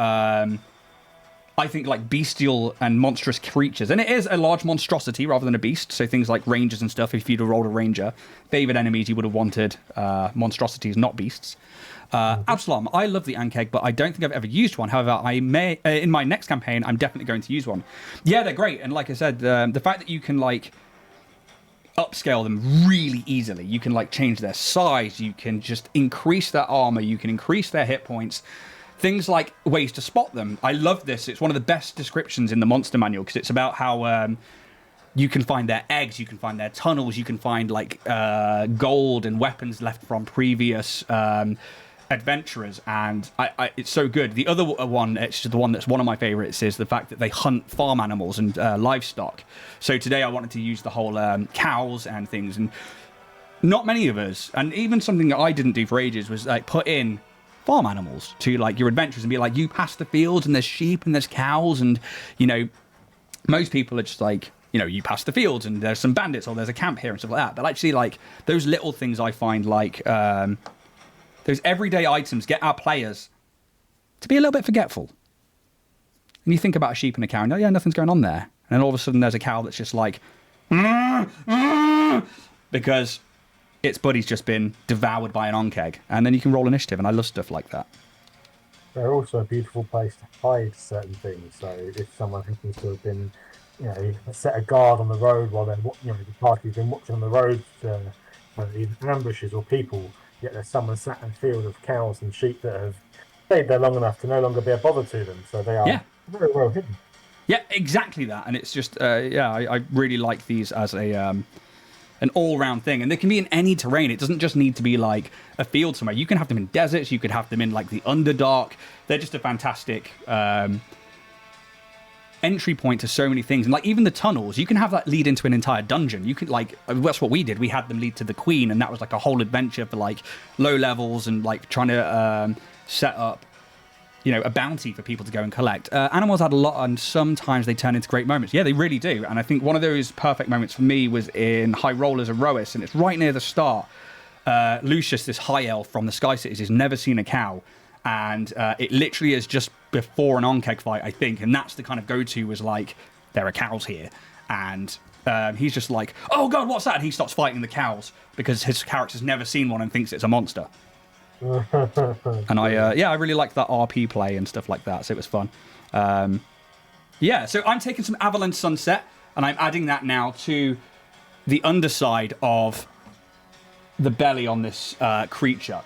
I think like bestial and monstrous creatures, and it is a large monstrosity rather than a beast, so things like rangers and stuff. If you'd have rolled a ranger, favored enemies, you would have wanted monstrosities, not beasts. Absalom, I love the ANKHEG, but I don't think I've ever used one. However, I may in my next campaign, I'm definitely going to use one. Yeah, they're great, and like I said, the fact that you can like upscale them really easily, you can like change their size, you can just increase their armor, you can increase their hit points. Things like ways to spot them. I love this. It's one of the best descriptions in the monster manual because it's about how you can find their eggs, you can find their tunnels, you can find like gold and weapons left from previous adventurers, and it's so good. The other one, it's the one that's one of my favorites, is the fact that they hunt farm animals and livestock. So today I wanted to use the whole cows and things, and not many of us, and even something that I didn't do for ages, was like put in farm animals to like your adventures and be like, you pass the fields and there's sheep and there's cows, and you know, most people are just like, you know, you pass the fields and there's some bandits or there's a camp here and stuff like that. But actually, like, those little things I find, like, those everyday items get our players to be a little bit forgetful. And you think about a sheep and a cow and, oh, yeah, nothing's going on there. And then all of a sudden there's a cow that's just like, because its buddy's just been devoured by an ANKHEG. And then you can roll initiative, and I love stuff like that. They're also a beautiful place to hide certain things. So if someone happens to have been, you know, set a guard on the road while they're, you know, the party's been watching on the road for either ambushes or people, yet there's someone sat in a field of cows and sheep that have stayed there long enough to no longer be a bother to them. So they are very well hidden. Yeah, exactly that. And it's just, I really like these as a an all-round thing. And they can be in any terrain. It doesn't just need to be like a field somewhere. You can have them in deserts. You could have them in like the Underdark. They're just a fantastic entry point to so many things. And like even the tunnels, you can have that lead into an entire dungeon. You could like, that's what we did. We had them lead to the Queen, and that was like a whole adventure for like low levels and like trying to set up, you know, a bounty for people to go and collect. Animals add a lot, and sometimes they turn into great moments. Yeah, they really do. And I think one of those perfect moments for me was in High Rollers Erois, and it's right near the start. Lucius, this high elf from the Sky Cities, has never seen a cow. And it literally is just before an ANKHEG fight, I think. And that's the kind of go-to, was like, there are cows here. And he's just like, oh God, what's that? And he starts fighting the cows because his character's never seen one and thinks it's a monster. And I really liked that RP play and stuff like that, so it was fun. So I'm taking some Avalanche Sunset, and I'm adding that now to the underside of the belly on this creature,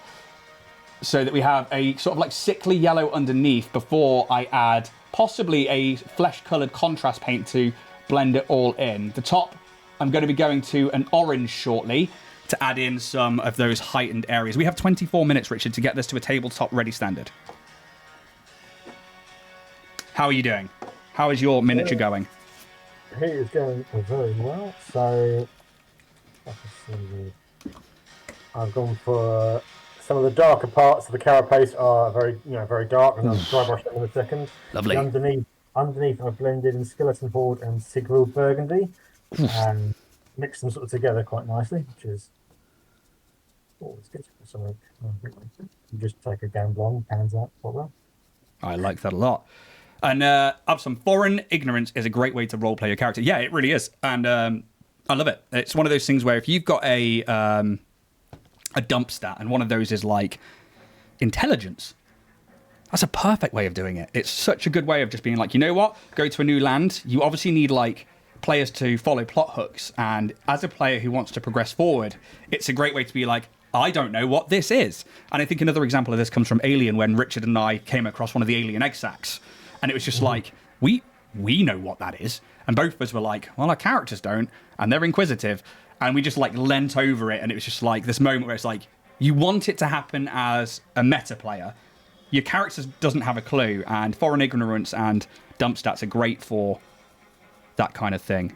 so that we have a sort of like sickly yellow underneath before I add possibly a flesh-coloured contrast paint to blend it all in. The top, I'm going to be going to an orange shortly, to add in some of those heightened areas. We have 24 minutes, Richard, to get this to a tabletop ready standard. How are you doing? How is your miniature going? It is going very well. So I've gone for some of the darker parts of the carapace are very dark, and I'll dry brush them in a second. Lovely. Underneath I've blended in Skeleton Horde and Sigrid Burgundy and mixed them sort of together quite nicely, which is always good. So you just take a gamble on, pans out quite well. I like that a lot. And some foreign ignorance is a great way to roleplay your character. Yeah, it really is. And I love it. It's one of those things where if you've got a dump stat, and one of those is like intelligence, that's a perfect way of doing it. It's such a good way of just being like, you know what? Go to a new land. You obviously need like players to follow plot hooks, and as a player who wants to progress forward, it's a great way to be like, I don't know what this is. And I think another example of this comes from Alien, when Richard and I came across one of the alien egg sacs, and it was just like, we know what that is, and both of us were like, well, our characters don't, and they're inquisitive, and we just like leant over it, and it was just like this moment where it's like, you want it to happen as a meta player, your character doesn't have a clue, and foreign ignorance and dump stats are great for that kind of thing.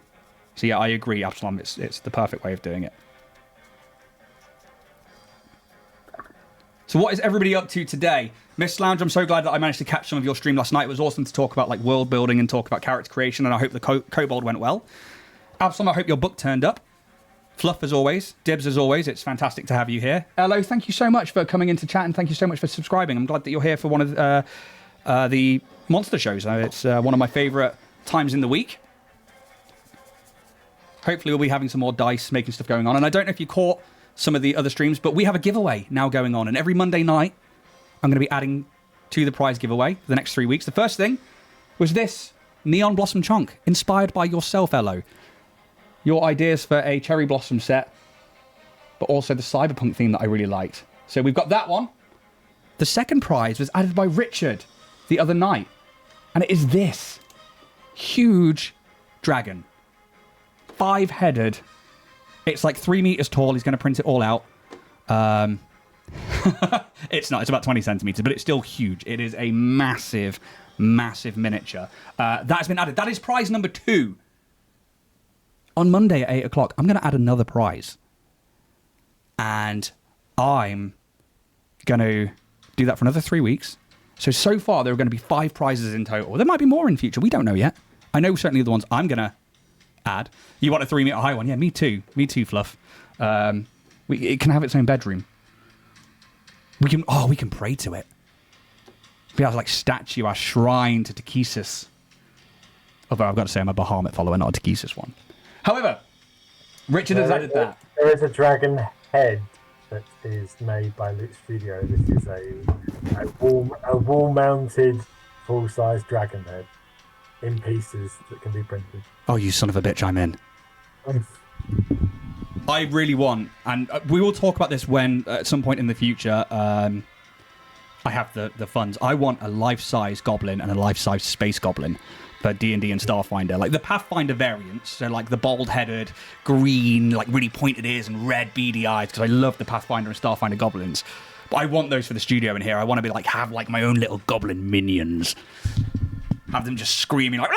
So yeah, I agree, Absalom. It's the perfect way of doing it. So what is everybody up to today? Miss Lounge, I'm so glad that I managed to catch some of your stream last night. It was awesome to talk about like world building and talk about character creation, and I hope the kobold went well. Absalom, I hope your book turned up. Fluff as always. Dibs as always. It's fantastic to have you here. Hello, thank you so much for coming into chat, and thank you so much for subscribing. I'm glad that you're here for one of the monster shows. It's one of my favourite times in the week. Hopefully we'll be having some more dice making stuff going on. And I don't know if you caught some of the other streams, but we have a giveaway now going on. And every Monday night, I'm going to be adding to the prize giveaway for the next 3 weeks. The first thing was this Neon Blossom Chunk, inspired by yourself, Elo. Your ideas for a Cherry Blossom set, but also the Cyberpunk theme that I really liked. So we've got that one. The second prize was added by Richard the other night. And it is this huge dragon. 5-headed. It's like 3 meters tall. He's going to print it all out. It's not. It's about 20 centimeters, but it's still huge. It is a massive, massive miniature. That has been added. That is prize number 2. On Monday at 8 o'clock, I'm going to add another prize. and I'm going to do that for another 3 weeks. So far, there are going to be 5 prizes in total. There might be more in future. We don't know yet. I know certainly the ones I'm going to add. You want a 3 meter high one? Yeah, me too. Me too, Fluff. It can have its own bedroom. We can pray to it. Be able to statue our shrine to Takesis. Although I've got to say I'm a Bahamut follower, not a Takesis one. However, Richard has added that. There is a dragon head that is made by Loot Studio. This is a wall-mounted, full-size dragon head in pieces that can be printed. Oh, you son of a bitch! I'm in. I really want, and we will talk about this when at some point in the future. I have the funds. I want a life-size goblin and a life-size space goblin for D&D and Starfinder, like the Pathfinder variants. So like the bald-headed, green, like really pointed ears and red beady eyes, because I love the Pathfinder and Starfinder goblins. But I want those for the studio in here. I want to be have my own little goblin minions. Have them just screaming like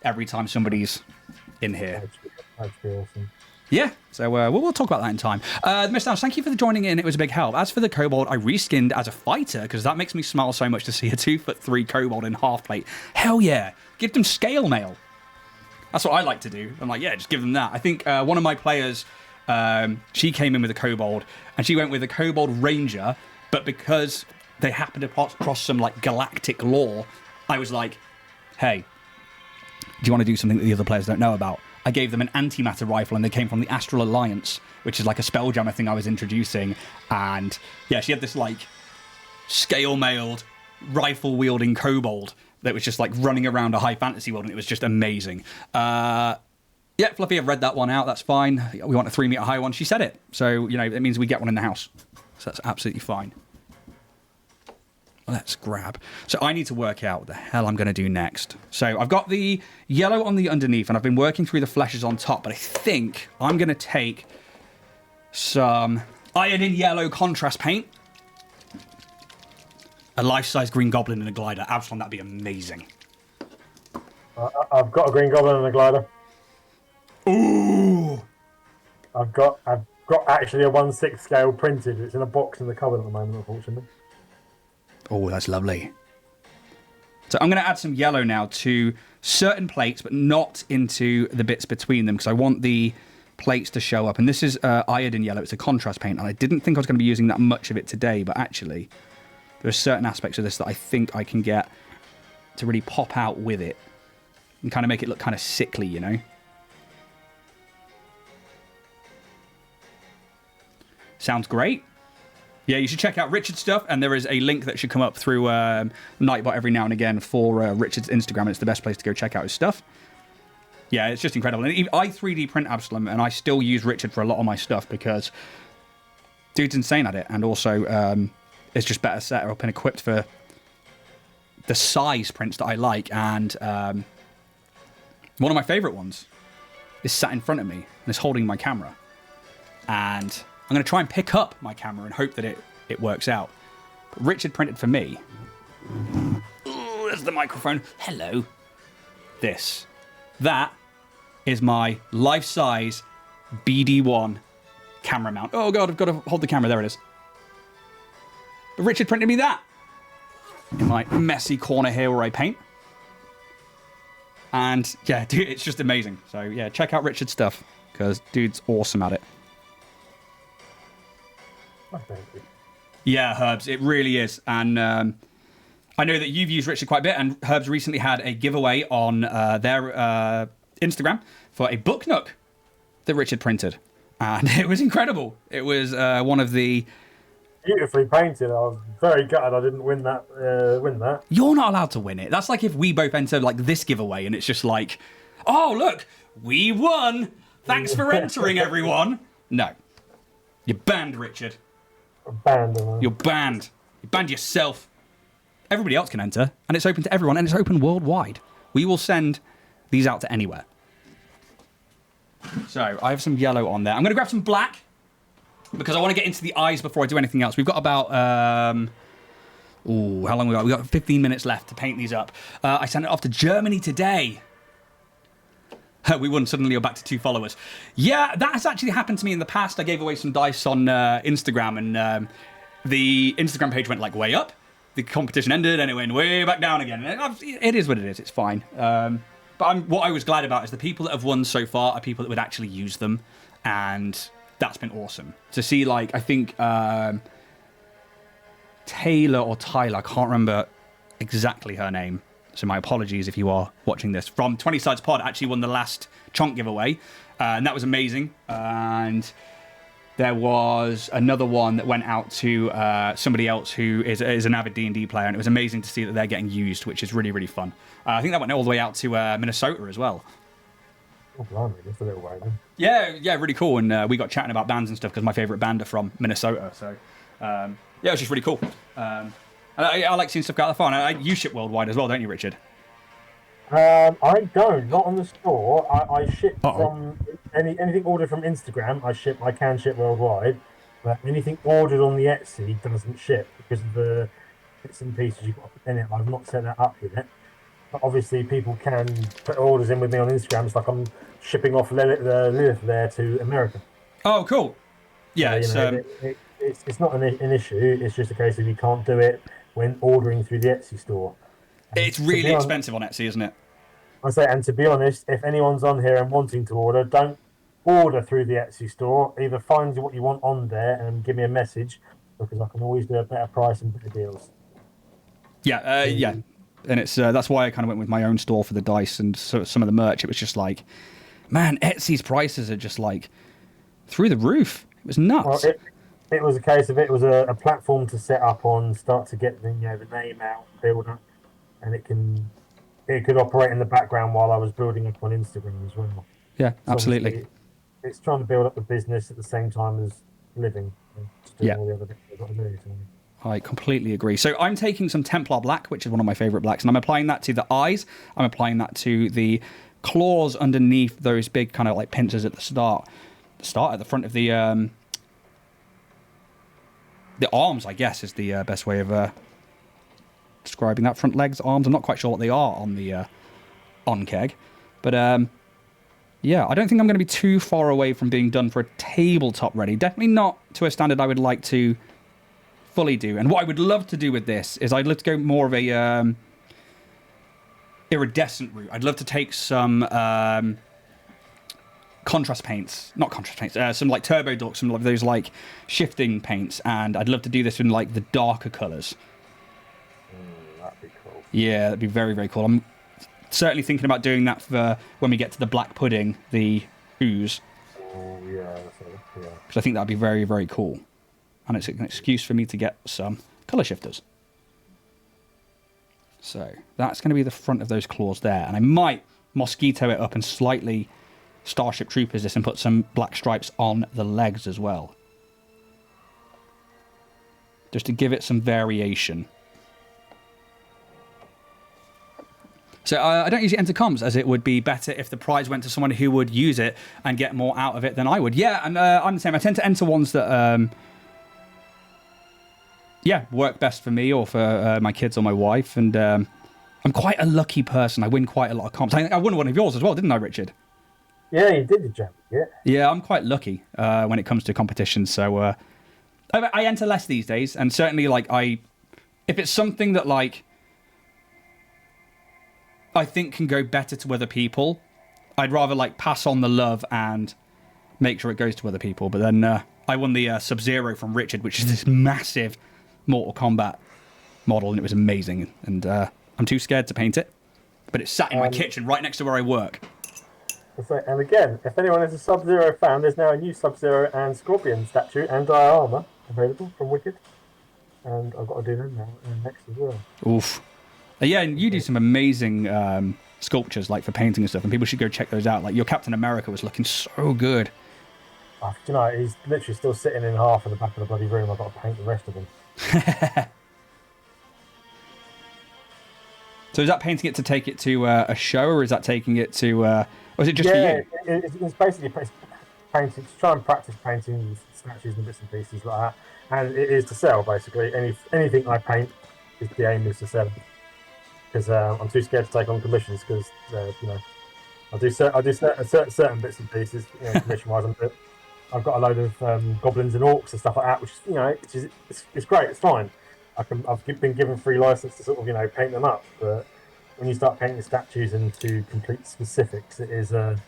every time somebody's in here. That'd be awesome. Yeah, so we'll talk about that in time. Mr. House, thank you for joining in. It was a big help. As for the kobold, I reskinned as a fighter because that makes me smile so much to see a 2'3" kobold in half plate. Hell yeah. Give them scale mail. That's what I like to do. I'm like, yeah, just give them that. I think one of my players, she came in with a kobold and she went with a kobold ranger, but because they happened to cross some galactic lore, I was like, hey, do you want to do something that the other players don't know about? I gave them an antimatter rifle, and they came from the Astral Alliance, which is a spelljammer thing I was introducing. And yeah, she had this scale-mailed, rifle-wielding kobold that was just running around a high fantasy world, and it was just amazing. Yeah, Fluffy, I've read that one out. That's fine. We want a 3 meter high one. She said it, so it means we get one in the house. So that's absolutely fine. Let's grab. So I need to work out what the hell I'm going to do next. So I've got the yellow on the underneath, and I've been working through the fleshes on top, but I think I'm going to take some iron in yellow contrast paint, a life-size green goblin and a glider. Absalom, that'd be amazing. I've got a green goblin and a glider. Ooh! I've got actually a 1/6 scale printed. It's in a box in the cupboard at the moment, unfortunately. Oh, that's lovely. So I'm going to add some yellow now to certain plates, but not into the bits between them, because I want the plates to show up. And this is iodine yellow. It's a contrast paint, and I didn't think I was going to be using that much of it today, but actually there are certain aspects of this that I think I can get to really pop out with it and kind of make it look kind of sickly, you know? Sounds great. Yeah, you should check out Richard's stuff, and there is a link that should come up through Nightbot every now and again for Richard's Instagram. It's the best place to go check out his stuff. Yeah, it's just incredible. And I 3D print Absalom, and I still use Richard for a lot of my stuff because dude's insane at it, and also is just better set up and equipped for the size prints that I like. And one of my favourite ones is sat in front of me and is holding my camera. And I'm going to try and pick up my camera and hope that it works out. But Richard printed for me. Ooh, there's the microphone. Hello. This. That is my life-size BD1 camera mount. Oh, God, I've got to hold the camera. There it is. But Richard printed me that. In my messy corner here where I paint. And, yeah, dude, it's just amazing. So, yeah, check out Richard's stuff, because dude's awesome at it. Yeah, Herbs, it really is. And I know that you've used Richard quite a bit, and Herbs recently had a giveaway on their Instagram for a book nook that Richard printed. And it was incredible. It was one of the... Beautifully painted. I was very gutted I didn't win that. You're not allowed to win it. That's like if we both enter this giveaway and it's just like, oh, look, we won. Thanks for entering, everyone. No. You're banned, Richard. You're banned. You banned yourself. Everybody else can enter, and it's open to everyone, and it's open worldwide. We will send these out to anywhere. So I have some yellow on there. I'm going to grab some black because I want to get into the eyes before I do anything else. We've got about how long we got? We've got 15 minutes left to paint these up. I sent it off to Germany today. We won suddenly, you're back to 2 followers. Yeah, that has actually happened to me in the past. I gave away some dice on Instagram, and the Instagram page went like way up. The competition ended, and it went way back down again. It is what it is. It's fine. But what I was glad about is the people that have won so far are people that would actually use them, and that's been awesome to see. Like, I think Taylor or Tyler, I can't remember exactly her name. So my apologies if you are watching this. From 20 Sides Pod, actually won the last chunk giveaway. And that was amazing. And there was another one that went out to somebody else who is an avid D&D player. And it was amazing to see that they're getting used, which is really, really fun. I think that went all the way out to Minnesota as well. Oh, blimey, that's a little way then. Yeah, really cool. And we got chatting about bands and stuff because my favourite band are from Minnesota. So, yeah, it was just really cool. I like seeing stuff go out of the fun. You ship worldwide as well, don't you, Richard? I don't. Not on the store. I ship from anything ordered from Instagram. I can ship worldwide, but anything ordered on the Etsy doesn't ship because of the bits and pieces you've got to put in it. I've not set that up yet. But obviously, people can put orders in with me on Instagram. It's like I'm shipping off Lilith there to America. Oh, cool. Yeah, it's not an issue. It's just a case of you can't do it when ordering through the Etsy store. It's really expensive on Etsy, isn't it? I say, and to be honest, if anyone's on here and wanting to order, don't order through the Etsy store. Either find what you want on there and give me a message, because I can always do a better price and better deals. Yeah, yeah. And it's that's why I kind of went with my own store for the dice and some of the merch. It was just like, man, Etsy's prices are just like through the roof. It was nuts. Well, it was a case of it was a platform to set up on, start to get the name out, build up, and it could operate in the background while I was building up on Instagram as well. Yeah, so absolutely. It's trying to build up the business at the same time as living. Yeah. All the other bits I've got to do, so. I completely agree. So I'm taking some Templar Black, which is one of my favourite blacks, and I'm applying that to the eyes. I'm applying that to the claws underneath those big kind of like pincers at the start. At the front of the arms, I guess, is the best way of describing that. Front legs, arms. I'm not quite sure what they are on the ANKHEG, but yeah, I don't think I'm going to be too far away from being done for a tabletop ready. Definitely not to a standard I would like to fully do. And what I would love to do with this is I'd love to go more of a iridescent route. I'd love to take some contrast paints, not contrast paints, some like turbo dorks, some of those like shifting paints, and I'd love to do this in like the darker colours. That'd be cool. Yeah, that'd be very, very cool. I'm certainly thinking about doing that for when we get to the black pudding, the ooze. Oh yeah, yeah. Because I think that'd be very, very cool. And it's an excuse for me to get some colour shifters. So that's going to be the front of those claws there. And I might mosquito it up and slightly Starship Troopers this and put some black stripes on the legs as well. Just to give it some variation. So I don't usually enter comms, as it would be better if the prize went to someone who would use it and get more out of it than I would. Yeah, and I'm the same. I tend to enter ones that... work best for me or for my kids or my wife. And I'm quite a lucky person. I win quite a lot of comps. I won one of yours as well, didn't I, Richard? Yeah, you did the jump. Yeah. Yeah, I'm quite lucky when it comes to competitions. So I enter less these days, and certainly if it's something that I think can go better to other people, I'd rather pass on the love and make sure it goes to other people. But then I won the Sub-Zero from Richard, which is this massive Mortal Kombat model, and it was amazing. And I'm too scared to paint it, but it's sat in my kitchen right next to where I work. And again, if anyone is a Sub-Zero fan, there's now a new Sub-Zero and Scorpion statue and diorama available from Wicked, and I've got to do them now next as well. Oof. Yeah, and you do some amazing sculptures for painting and stuff, and people should go check those out. Your Captain America was looking so good. Oh, do you know, he's literally still sitting in half in the back of the bloody room. I've got to paint the rest of them. So is that painting it to take it to a show, or is that taking it to... or is it just for you? It's basically painting, to try and practice painting statues and bits and pieces like that. And it is to sell, basically. Anything I paint, the aim is to sell. Because I'm too scared to take on commissions because, I do certain bits and pieces, commission wise. I've got a load of goblins and orcs and stuff like that, which is it's great. It's fine. I've been given free license to sort of paint them up, but when you start painting statues into complete specifics, it is a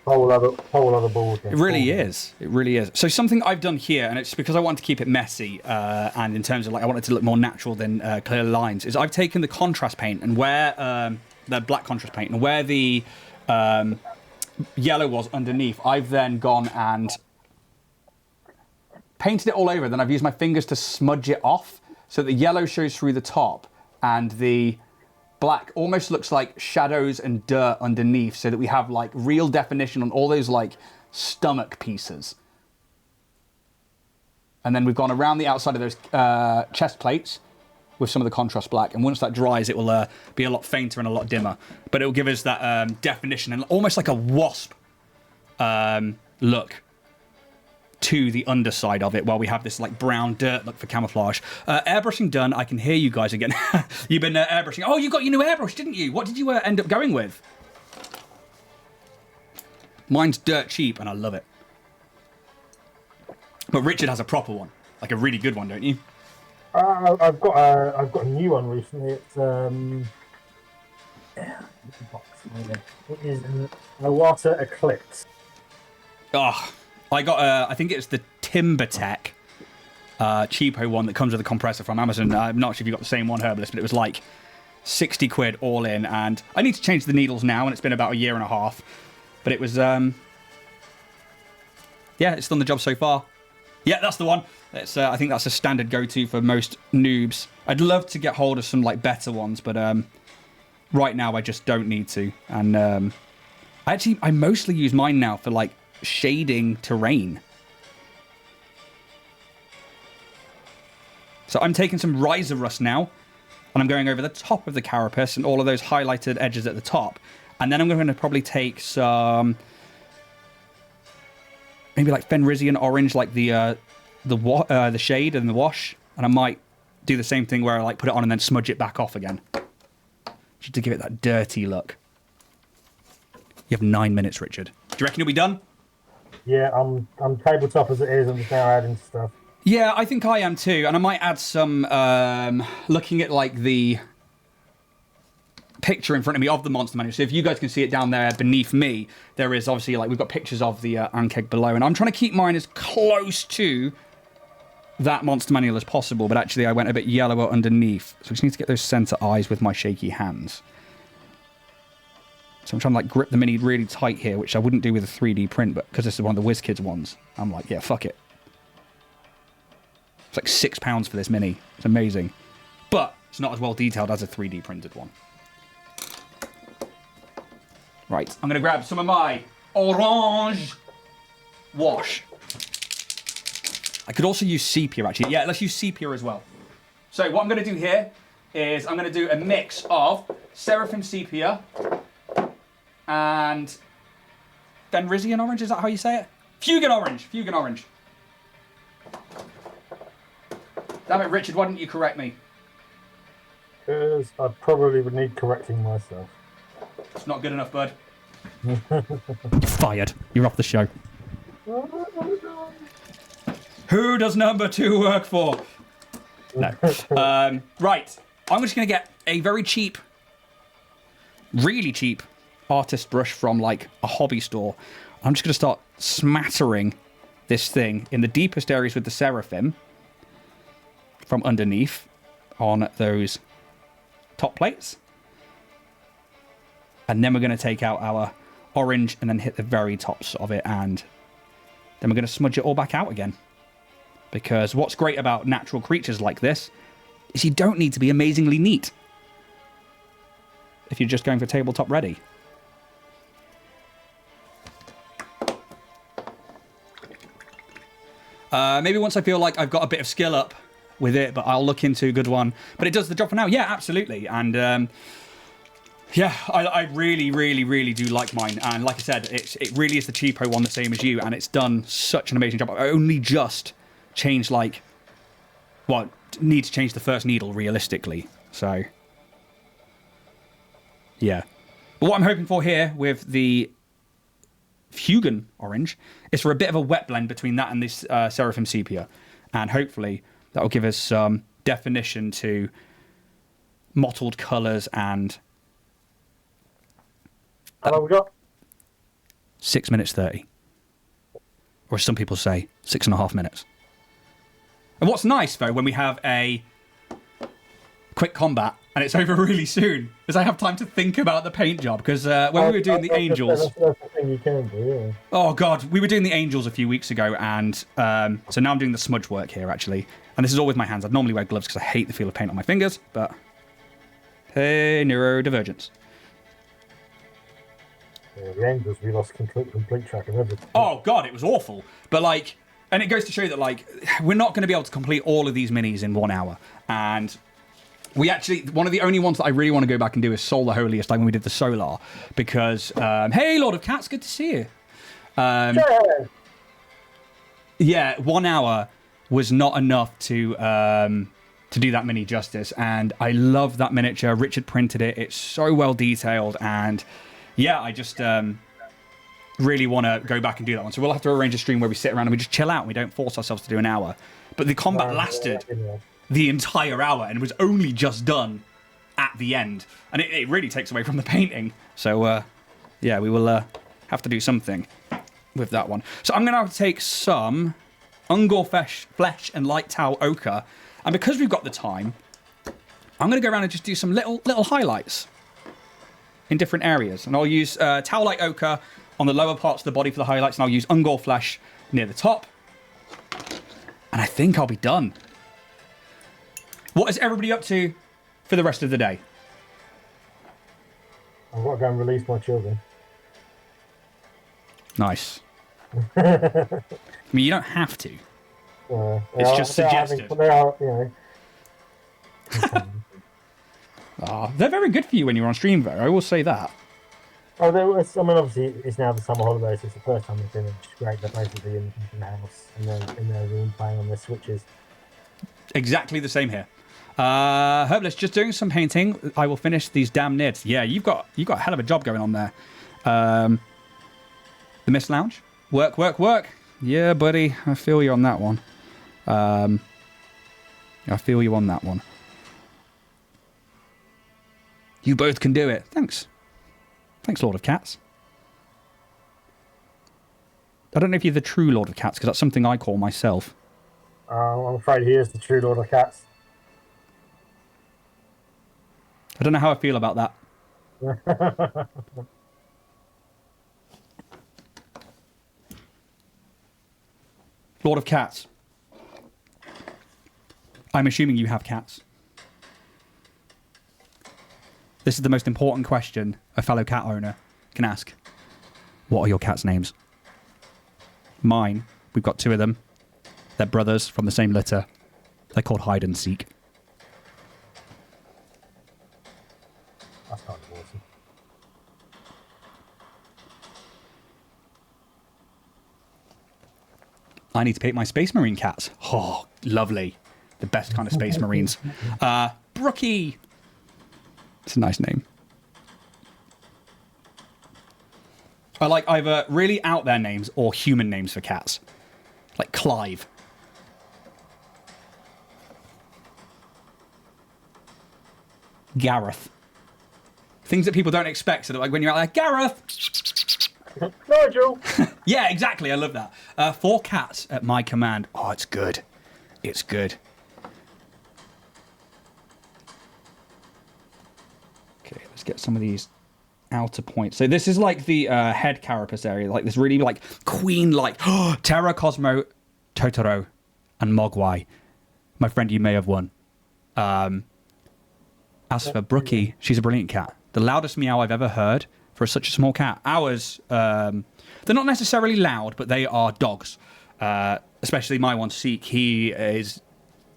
whole other ball game. It really is. It really is. So something I've done here, and it's because I want to keep it messy, and in terms of I want it to look more natural than clear lines, is I've taken the contrast paint and where the black contrast paint and where the yellow was underneath, I've then gone and painted it all over. Then I've used my fingers to smudge it off so the yellow shows through the top and the black almost looks like shadows and dirt underneath, so that we have real definition on all those stomach pieces. And then we've gone around the outside of those chest plates with some of the contrast black, and once that dries, it will be a lot fainter and a lot dimmer, but it will give us that definition and almost like a wasp look to the underside of it, while we have this brown dirt look for camouflage. Airbrushing done. I can hear you guys again. You've been airbrushing. Oh, you got your new airbrush, didn't you? What did you end up going with? Mine's dirt cheap, and I love it. But Richard has a proper one, a really good one, don't you? I've got a new one recently. It's it is a water eclipse. Oh, I got I think it's the TimberTech cheapo one that comes with a compressor from Amazon. I'm not sure if you got the same one, Herbalist, but it was 60 quid all in, and I need to change the needles now, and it's been about a year and a half. But it was yeah, it's done the job so far. Yeah, that's the one. It's I think that's a standard go-to for most noobs. I'd love to get hold of some better ones, but right now I just don't need to. And I mostly use mine now for shading terrain. So I'm taking some riser rust now, and I'm going over the top of the carapace and all of those highlighted edges at the top. And then I'm going to probably take some maybe Fenrisian orange, the shade and the wash, and I might do the same thing where I put it on and then smudge it back off again, just to give it that dirty look. You have 9 minutes, Richard. Do you reckon you'll be done? Yeah, I'm tabletop as it is. I'm just now adding stuff. Yeah, I think I am too, and I might add some. Looking at the picture in front of me of the monster manual. So if you guys can see it down there beneath me, there is obviously we've got pictures of the ANKHEG below, and I'm trying to keep mine as close to that monster manual as possible. But actually, I went a bit yellower underneath, so I just need to get those center eyes with my shaky hands. So I'm trying to grip the mini really tight here, which I wouldn't do with a 3D print, but because this is one of the WizKids ones, I'm yeah, fuck it. It's £6 for this mini. It's amazing. But it's not as well detailed as a 3D printed one. Right, I'm going to grab some of my orange wash. I could also use sepia, actually. Yeah, let's use sepia as well. So what I'm going to do here is I'm going to do a mix of Seraphim sepia and Fenrisian orange, is that how you say it? Fugan orange. Damn it, Richard, why didn't you correct me? Because I probably would need correcting myself. It's not good enough, bud. You're fired. You're off the show. Who does number 2 work for? No. Right. I'm just going to get a very cheap, really cheap artist brush from a hobby store. I'm just going to start smattering this thing in the deepest areas with the Seraphim from underneath on those top plates. And then we're going to take out our orange and then hit the very tops of it, and then we're going to smudge it all back out again. Because what's great about natural creatures like this is you don't need to be amazingly neat if you're just going for tabletop ready. Maybe once I feel like I've got a bit of skill up with it, but I'll look into a good one. But it does the job for now. Yeah, absolutely. And yeah, I really, really, really do like mine. And like I said, it really is the cheapo one, the same as you. And it's done such an amazing job. I only just changed need to change the first needle realistically. So, yeah. But what I'm hoping for here with the Fugan orange is for a bit of a wet blend between that and this Seraphim Sepia. And hopefully that will give us some definition to mottled colours and... How long we got? 6 minutes 30. Or as some people say, 6.5 minutes. And what's nice, though, when we have a quick combat and it's over really soon, is I have time to think about the paint job. Because when we were doing the Angels... That's the thing you can do, yeah. Oh, God. We were doing the Angels a few weeks ago, and so now I'm doing the smudge work here, actually. And this is all with my hands. I'd normally wear gloves because I hate the feel of paint on my fingers, but... Hey, neurodivergence. Yeah, the Angels, we lost complete track of everything. Oh, God, it was awful. But, like... And it goes to show that, like, we're not going to be able to complete all of these minis in 1 hour. And we actually... One of the only ones that I really want to go back and do is Soul the Holiest, like when we did the Solar. Because... hey, Lord of Cats, good to see you. Yeah, 1 hour was not enough to do that mini justice. And I love that miniature. Richard printed it. It's so well detailed. And, yeah, I just... really want to go back and do that one. So we'll have to arrange a stream where we sit around and we just chill out and we don't force ourselves to do an hour. But the combat lasted the entire hour and was only just done at the end. And it really takes away from the painting. So, yeah, we will have to do something with that one. So I'm going to have to take some Ungor Flesh and Light Tau Ochre. And because we've got the time, I'm going to go around and just do some little highlights in different areas. And I'll use Tau Light Ochre on the lower parts of the body for the highlights, and I'll use Ungor Flesh near the top. And I think I'll be done. What is everybody up to for the rest of the day? I've got to go and release my children. Nice. I mean, you don't have to. It's just suggested. They are, you know. They're very good for you when you're on stream, though. I will say that. Oh, I mean, obviously, it's now the summer holidays. So it's the first time they've been, which is great. They're basically in the house and then in their room playing on their Switches. Exactly the same here. Hopeless, just doing some painting. I will finish these damn nids. Yeah, you've got a hell of a job going on there. The Mist Lounge. Work. Yeah, buddy. I feel you on that one. You both can do it. Thanks, Lord of Cats. I don't know if you're the true Lord of Cats, because that's something I call myself. I'm afraid he is the true Lord of Cats. I don't know how I feel about that. Lord of Cats. I'm assuming you have cats. This is the most important question a fellow cat owner can ask. What are your cats' names? Mine, we've got 2 of them. They're brothers from the same litter. They're called Hide and Seek. That's kind of awesome. I need to paint my Space Marine cats. Oh, lovely. The best kind of Space Marines. Brookie. It's a nice name. I like either really out there names or human names for cats. Like Clive. Gareth. Things that people don't expect. So that, like when you're out there, Gareth! Nigel! Yeah, exactly. I love that. 4 cats at my command. Oh, it's good. It's good. Okay, let's get some of these outer points. So this is like the head carapace area, like this really like queen-like. Terra, Cosmo, Totoro, and Mogwai. My friend, you may have won. As for Brookie, she's a brilliant cat. The loudest meow I've ever heard for such a small cat. Ours, they're not necessarily loud, but they are dogs. Especially my one, Seek. He is,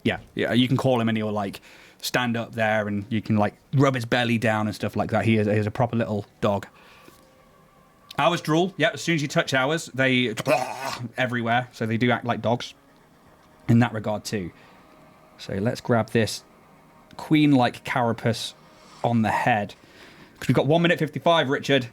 yeah, you can call him and he'll like stand up there and you can like rub his belly down and stuff like that. He is a proper little dog. Ours drool. Yeah, as soon as you touch ours, they everywhere. So they do act like dogs in that regard too. So let's grab this queen-like carapace on the head. Because we've got 1 minute 55, Richard.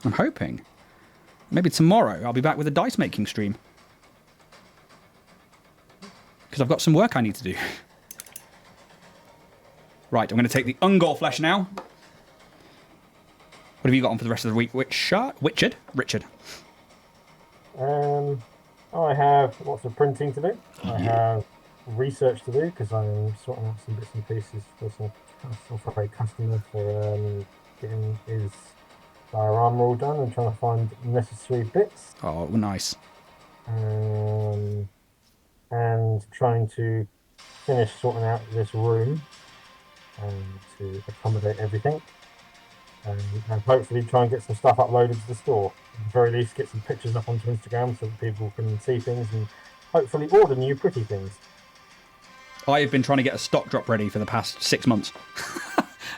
I'm hoping maybe tomorrow I'll be back with a dice making stream. Because I've got some work I need to do. Right, I'm going to take the Ungor flesh now. What have you got on for the rest of the week, Richard? I have lots of printing to do. I have research to do because I'm sorting out some bits and pieces for a customer for getting his diorama all done and trying to find necessary bits. Oh, nice. And trying to finish sorting out this room to accommodate everything. And hopefully try and get some stuff uploaded to the store. At the very least, get some pictures up onto Instagram so that people can see things and hopefully order new pretty things. I have been trying to get a stock drop ready for the past 6 months.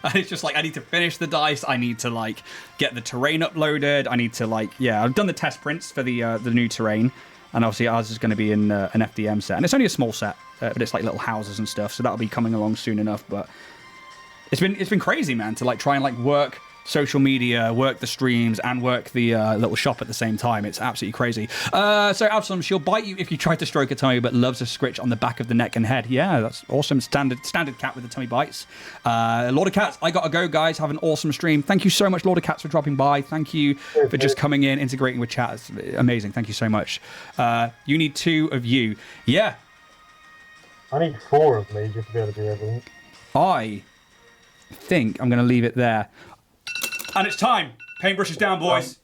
And it's just like, I need to finish the dice. I need to like get the terrain uploaded. I need to like, yeah, I've done the test prints for the new terrain. And obviously ours is going to be in an FDM set. And it's only a small set, but it's like little houses and stuff. So that'll be coming along soon enough. But it's been crazy, man, to like try and like work social media, work the streams, and work the little shop at the same time. It's absolutely crazy. So Absalom, she'll bite you if you try to stroke her tummy, but loves a scritch on the back of the neck and head. Yeah, that's awesome. Standard cat with the tummy bites. Lord of Cats, I gotta go, guys. Have an awesome stream. Thank you so much, Lord of Cats, for dropping by. Thank you for just coming in, integrating with chat. It's amazing. Thank you so much. You need 2 of you. Yeah. I need 4 of me just to be able to do everything. I think I'm going to leave it there. And it's time. Paintbrushes down, boys.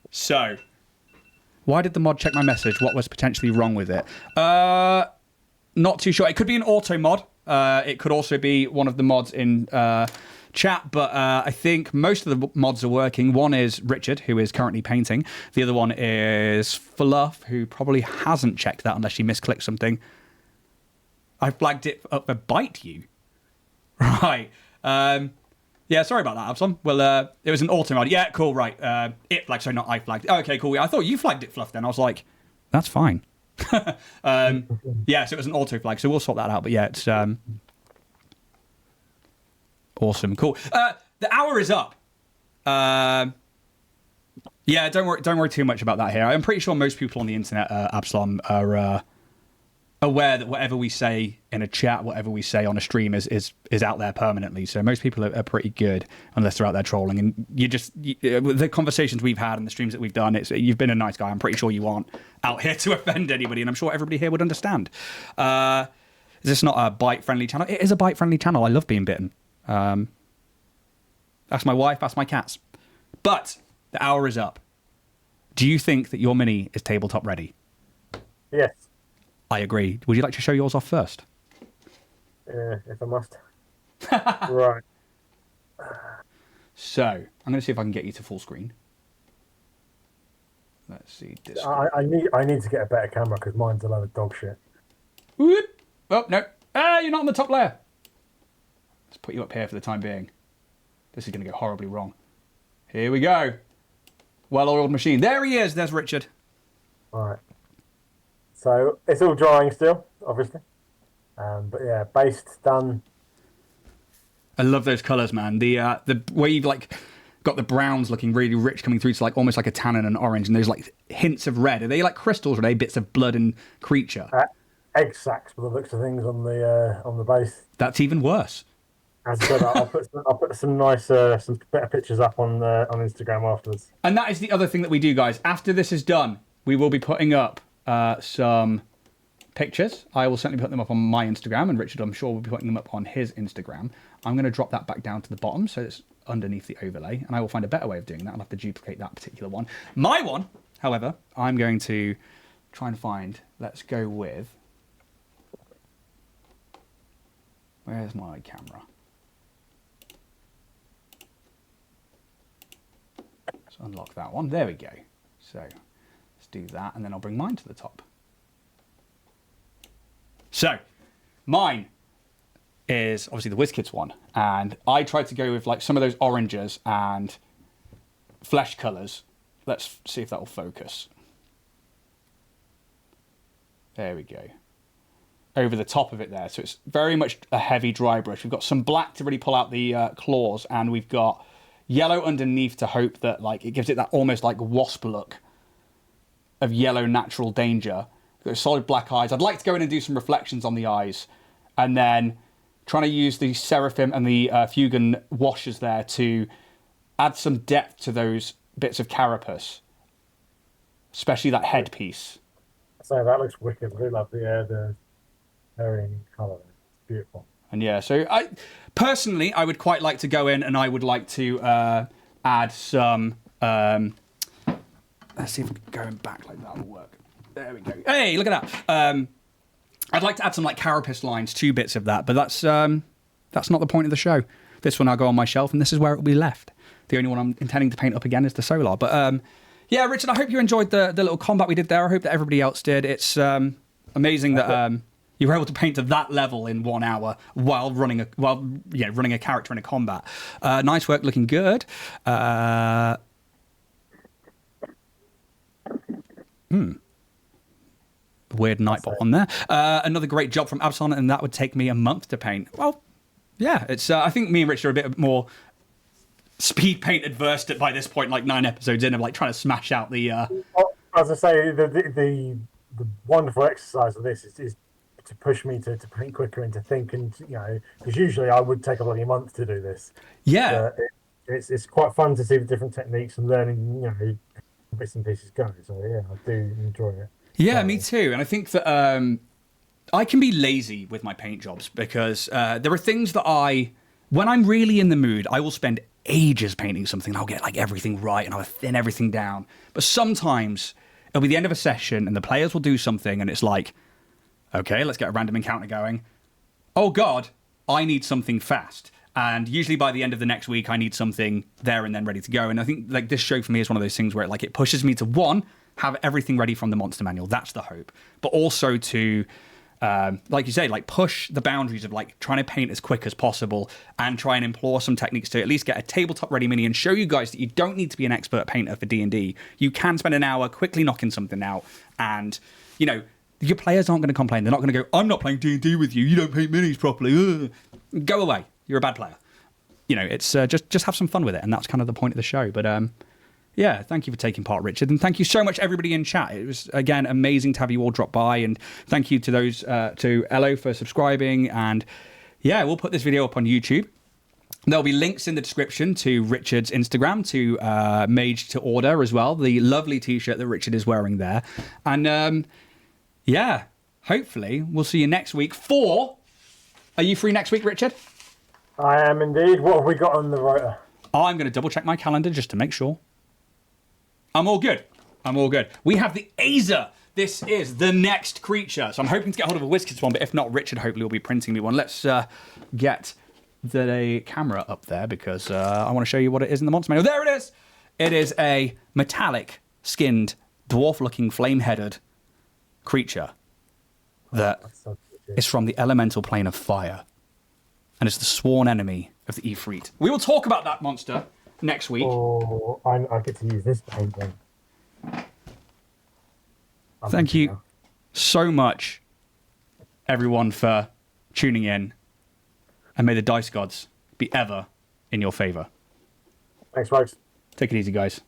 So, why did the mod check my message? What was potentially wrong with it? Not too sure. It could be an auto mod. It could also be one of the mods in chat, but I think most of the mods are working. One is Richard, who is currently painting. The other one is Fluff, who probably hasn't checked that unless she misclicked something. I flagged it up for bite you. Right. Yeah, sorry about that, Absalom. Well, it was an auto mod. Yeah, cool, right. It flagged, so not I flagged. Okay, cool. I thought you flagged it, Fluff, then. I was like, that's fine. Yeah, so it was an auto flag, so we'll sort that out. But yeah, it's awesome. Cool. The hour is up. Yeah, don't worry too much about that here. I'm pretty sure most people on the internet, Absalom, are aware that whatever we say in a chat, whatever we say on a stream is out there permanently. So most people are pretty good, unless they're out there trolling. And the conversations we've had and the streams that we've done, you've been a nice guy. I'm pretty sure you aren't out here to offend anybody, and I'm sure everybody here would understand. Is this not a bite-friendly channel? It is a bite-friendly channel. I love being bitten. That's my wife, that's my cats. But the hour is up. Do you think that your mini is tabletop ready? Yes. I agree. Would you like to show yours off first? If I must. Right. So, I'm going to see if I can get you to full screen. Let's see. I need to get a better camera because mine's a load of dog shit. Whoop. Oh, no. You're not on the top layer. Let's put you up here for the time being. This is going to go horribly wrong. Here we go. Well-oiled machine. There he is. There's Richard. All right. So it's all drying still, obviously. But yeah, based, done. I love those colours, man. The way you've like got the browns looking really rich coming through to like almost like a tan and an orange, and there's like hints of red. Are they like crystals or are they bits of blood and creature? Egg sacs by the looks of things on the base. That's even worse. As I said, I'll put some nice, some better pictures up on Instagram afterwards. And that is the other thing that we do, guys. After this is done, we will be putting up some pictures. I will certainly put them up on my Instagram, and Richard, I'm sure, will be putting them up on his Instagram. I'm going to drop that back down to the bottom so it's underneath the overlay, and I will find a better way of doing that. I'll have to duplicate that particular one. My one, however, I'm going to try and find. Let's go with. Where's my camera? Let's unlock that one. There we go. So let's do that, and then I'll bring mine to the top. So mine is obviously the WizKids one, and I tried to go with like some of those oranges and flesh colours. Let's see if that will focus. There we go. Over the top of it there. So it's very much a heavy dry brush. We've got some black to really pull out the claws, and we've got yellow underneath to hope that like it gives it that almost like wasp look of yellow natural danger. We've got solid black eyes. I'd like to go in and do some reflections on the eyes, and then trying to use the Seraphim and the Fugan washes there to add some depth to those bits of carapace, especially that headpiece. So that looks wicked. I really love the varying colour. It's beautiful. And yeah, so I personally, I would quite like to go in and I would like to add some. Let's see if going back like that will work. There we go. Hey, look at that. I'd like to add some like carapace lines, 2 bits of that, but that's not the point of the show. This one I'll go on my shelf, and this is where it will be left. The only one I'm intending to paint up again is the Solar. But yeah, Richard, I hope you enjoyed the little combat we did there. I hope that everybody else did. It's amazing that you were able to paint to that level in 1 hour while running a character in a combat. Nice work, looking good. Weird nightbot on there. Another great job from Absalon, and that would take me a month to paint. Well, yeah, it's. I think me and Rich are a bit more speed paint adverse by this point, like 9 episodes in, of like trying to smash out the. As I say, the wonderful exercise of this is to push me to paint quicker and to think, and because usually I would take a bloody month to do this. Yeah, it's quite fun to see the different techniques and learning, bits and pieces go. So yeah, I do enjoy it. Yeah, me too. And I think that I can be lazy with my paint jobs because there are things that when I'm really in the mood, I will spend ages painting something and I'll get like everything right and I'll thin everything down. But sometimes it'll be the end of a session and the players will do something and it's like, okay, let's get a random encounter going. Oh God, I need something fast. And usually by the end of the next week, I need something there and then ready to go. And I think like this show for me is one of those things where it pushes me to have everything ready from the monster manual. That's the hope. But also to, like you say, like push the boundaries of like trying to paint as quick as possible and try and implore some techniques to at least get a tabletop ready mini and show you guys that you don't need to be an expert painter for D&D. You can spend an hour quickly knocking something out and, your players aren't going to complain. They're not going to go, I'm not playing D&D with you. You don't paint minis properly. Ugh. Go away. You're a bad player. It's just have some fun with it. And that's kind of the point of the show. But yeah, thank you for taking part, Richard. And thank you so much, everybody in chat. It was, again, amazing to have you all drop by. And thank you to those, to Ello for subscribing. And yeah, we'll put this video up on YouTube. There'll be links in the description to Richard's Instagram, to Mage to Order as well. The lovely t-shirt that Richard is wearing there. And yeah, hopefully we'll see you next week for... Are you free next week, Richard? I am indeed. What have we got on the rotor? I'm going to double check my calendar just to make sure. I'm all good. We have the Azer. This is the next creature. So I'm hoping to get hold of a WizKids one, but if not, Richard hopefully will be printing me one. Let's get the camera up there because I want to show you what it is in the monster manual. There it is. It is a metallic skinned, dwarf-looking, flame-headed creature that is from the elemental plane of fire. And it's the sworn enemy of the Ifrit. We will talk about that monster next week. Oh, I get to use this paint then. Thank you so much, everyone, for tuning in. And may the dice gods be ever in your favor. Thanks, folks. Take it easy, guys.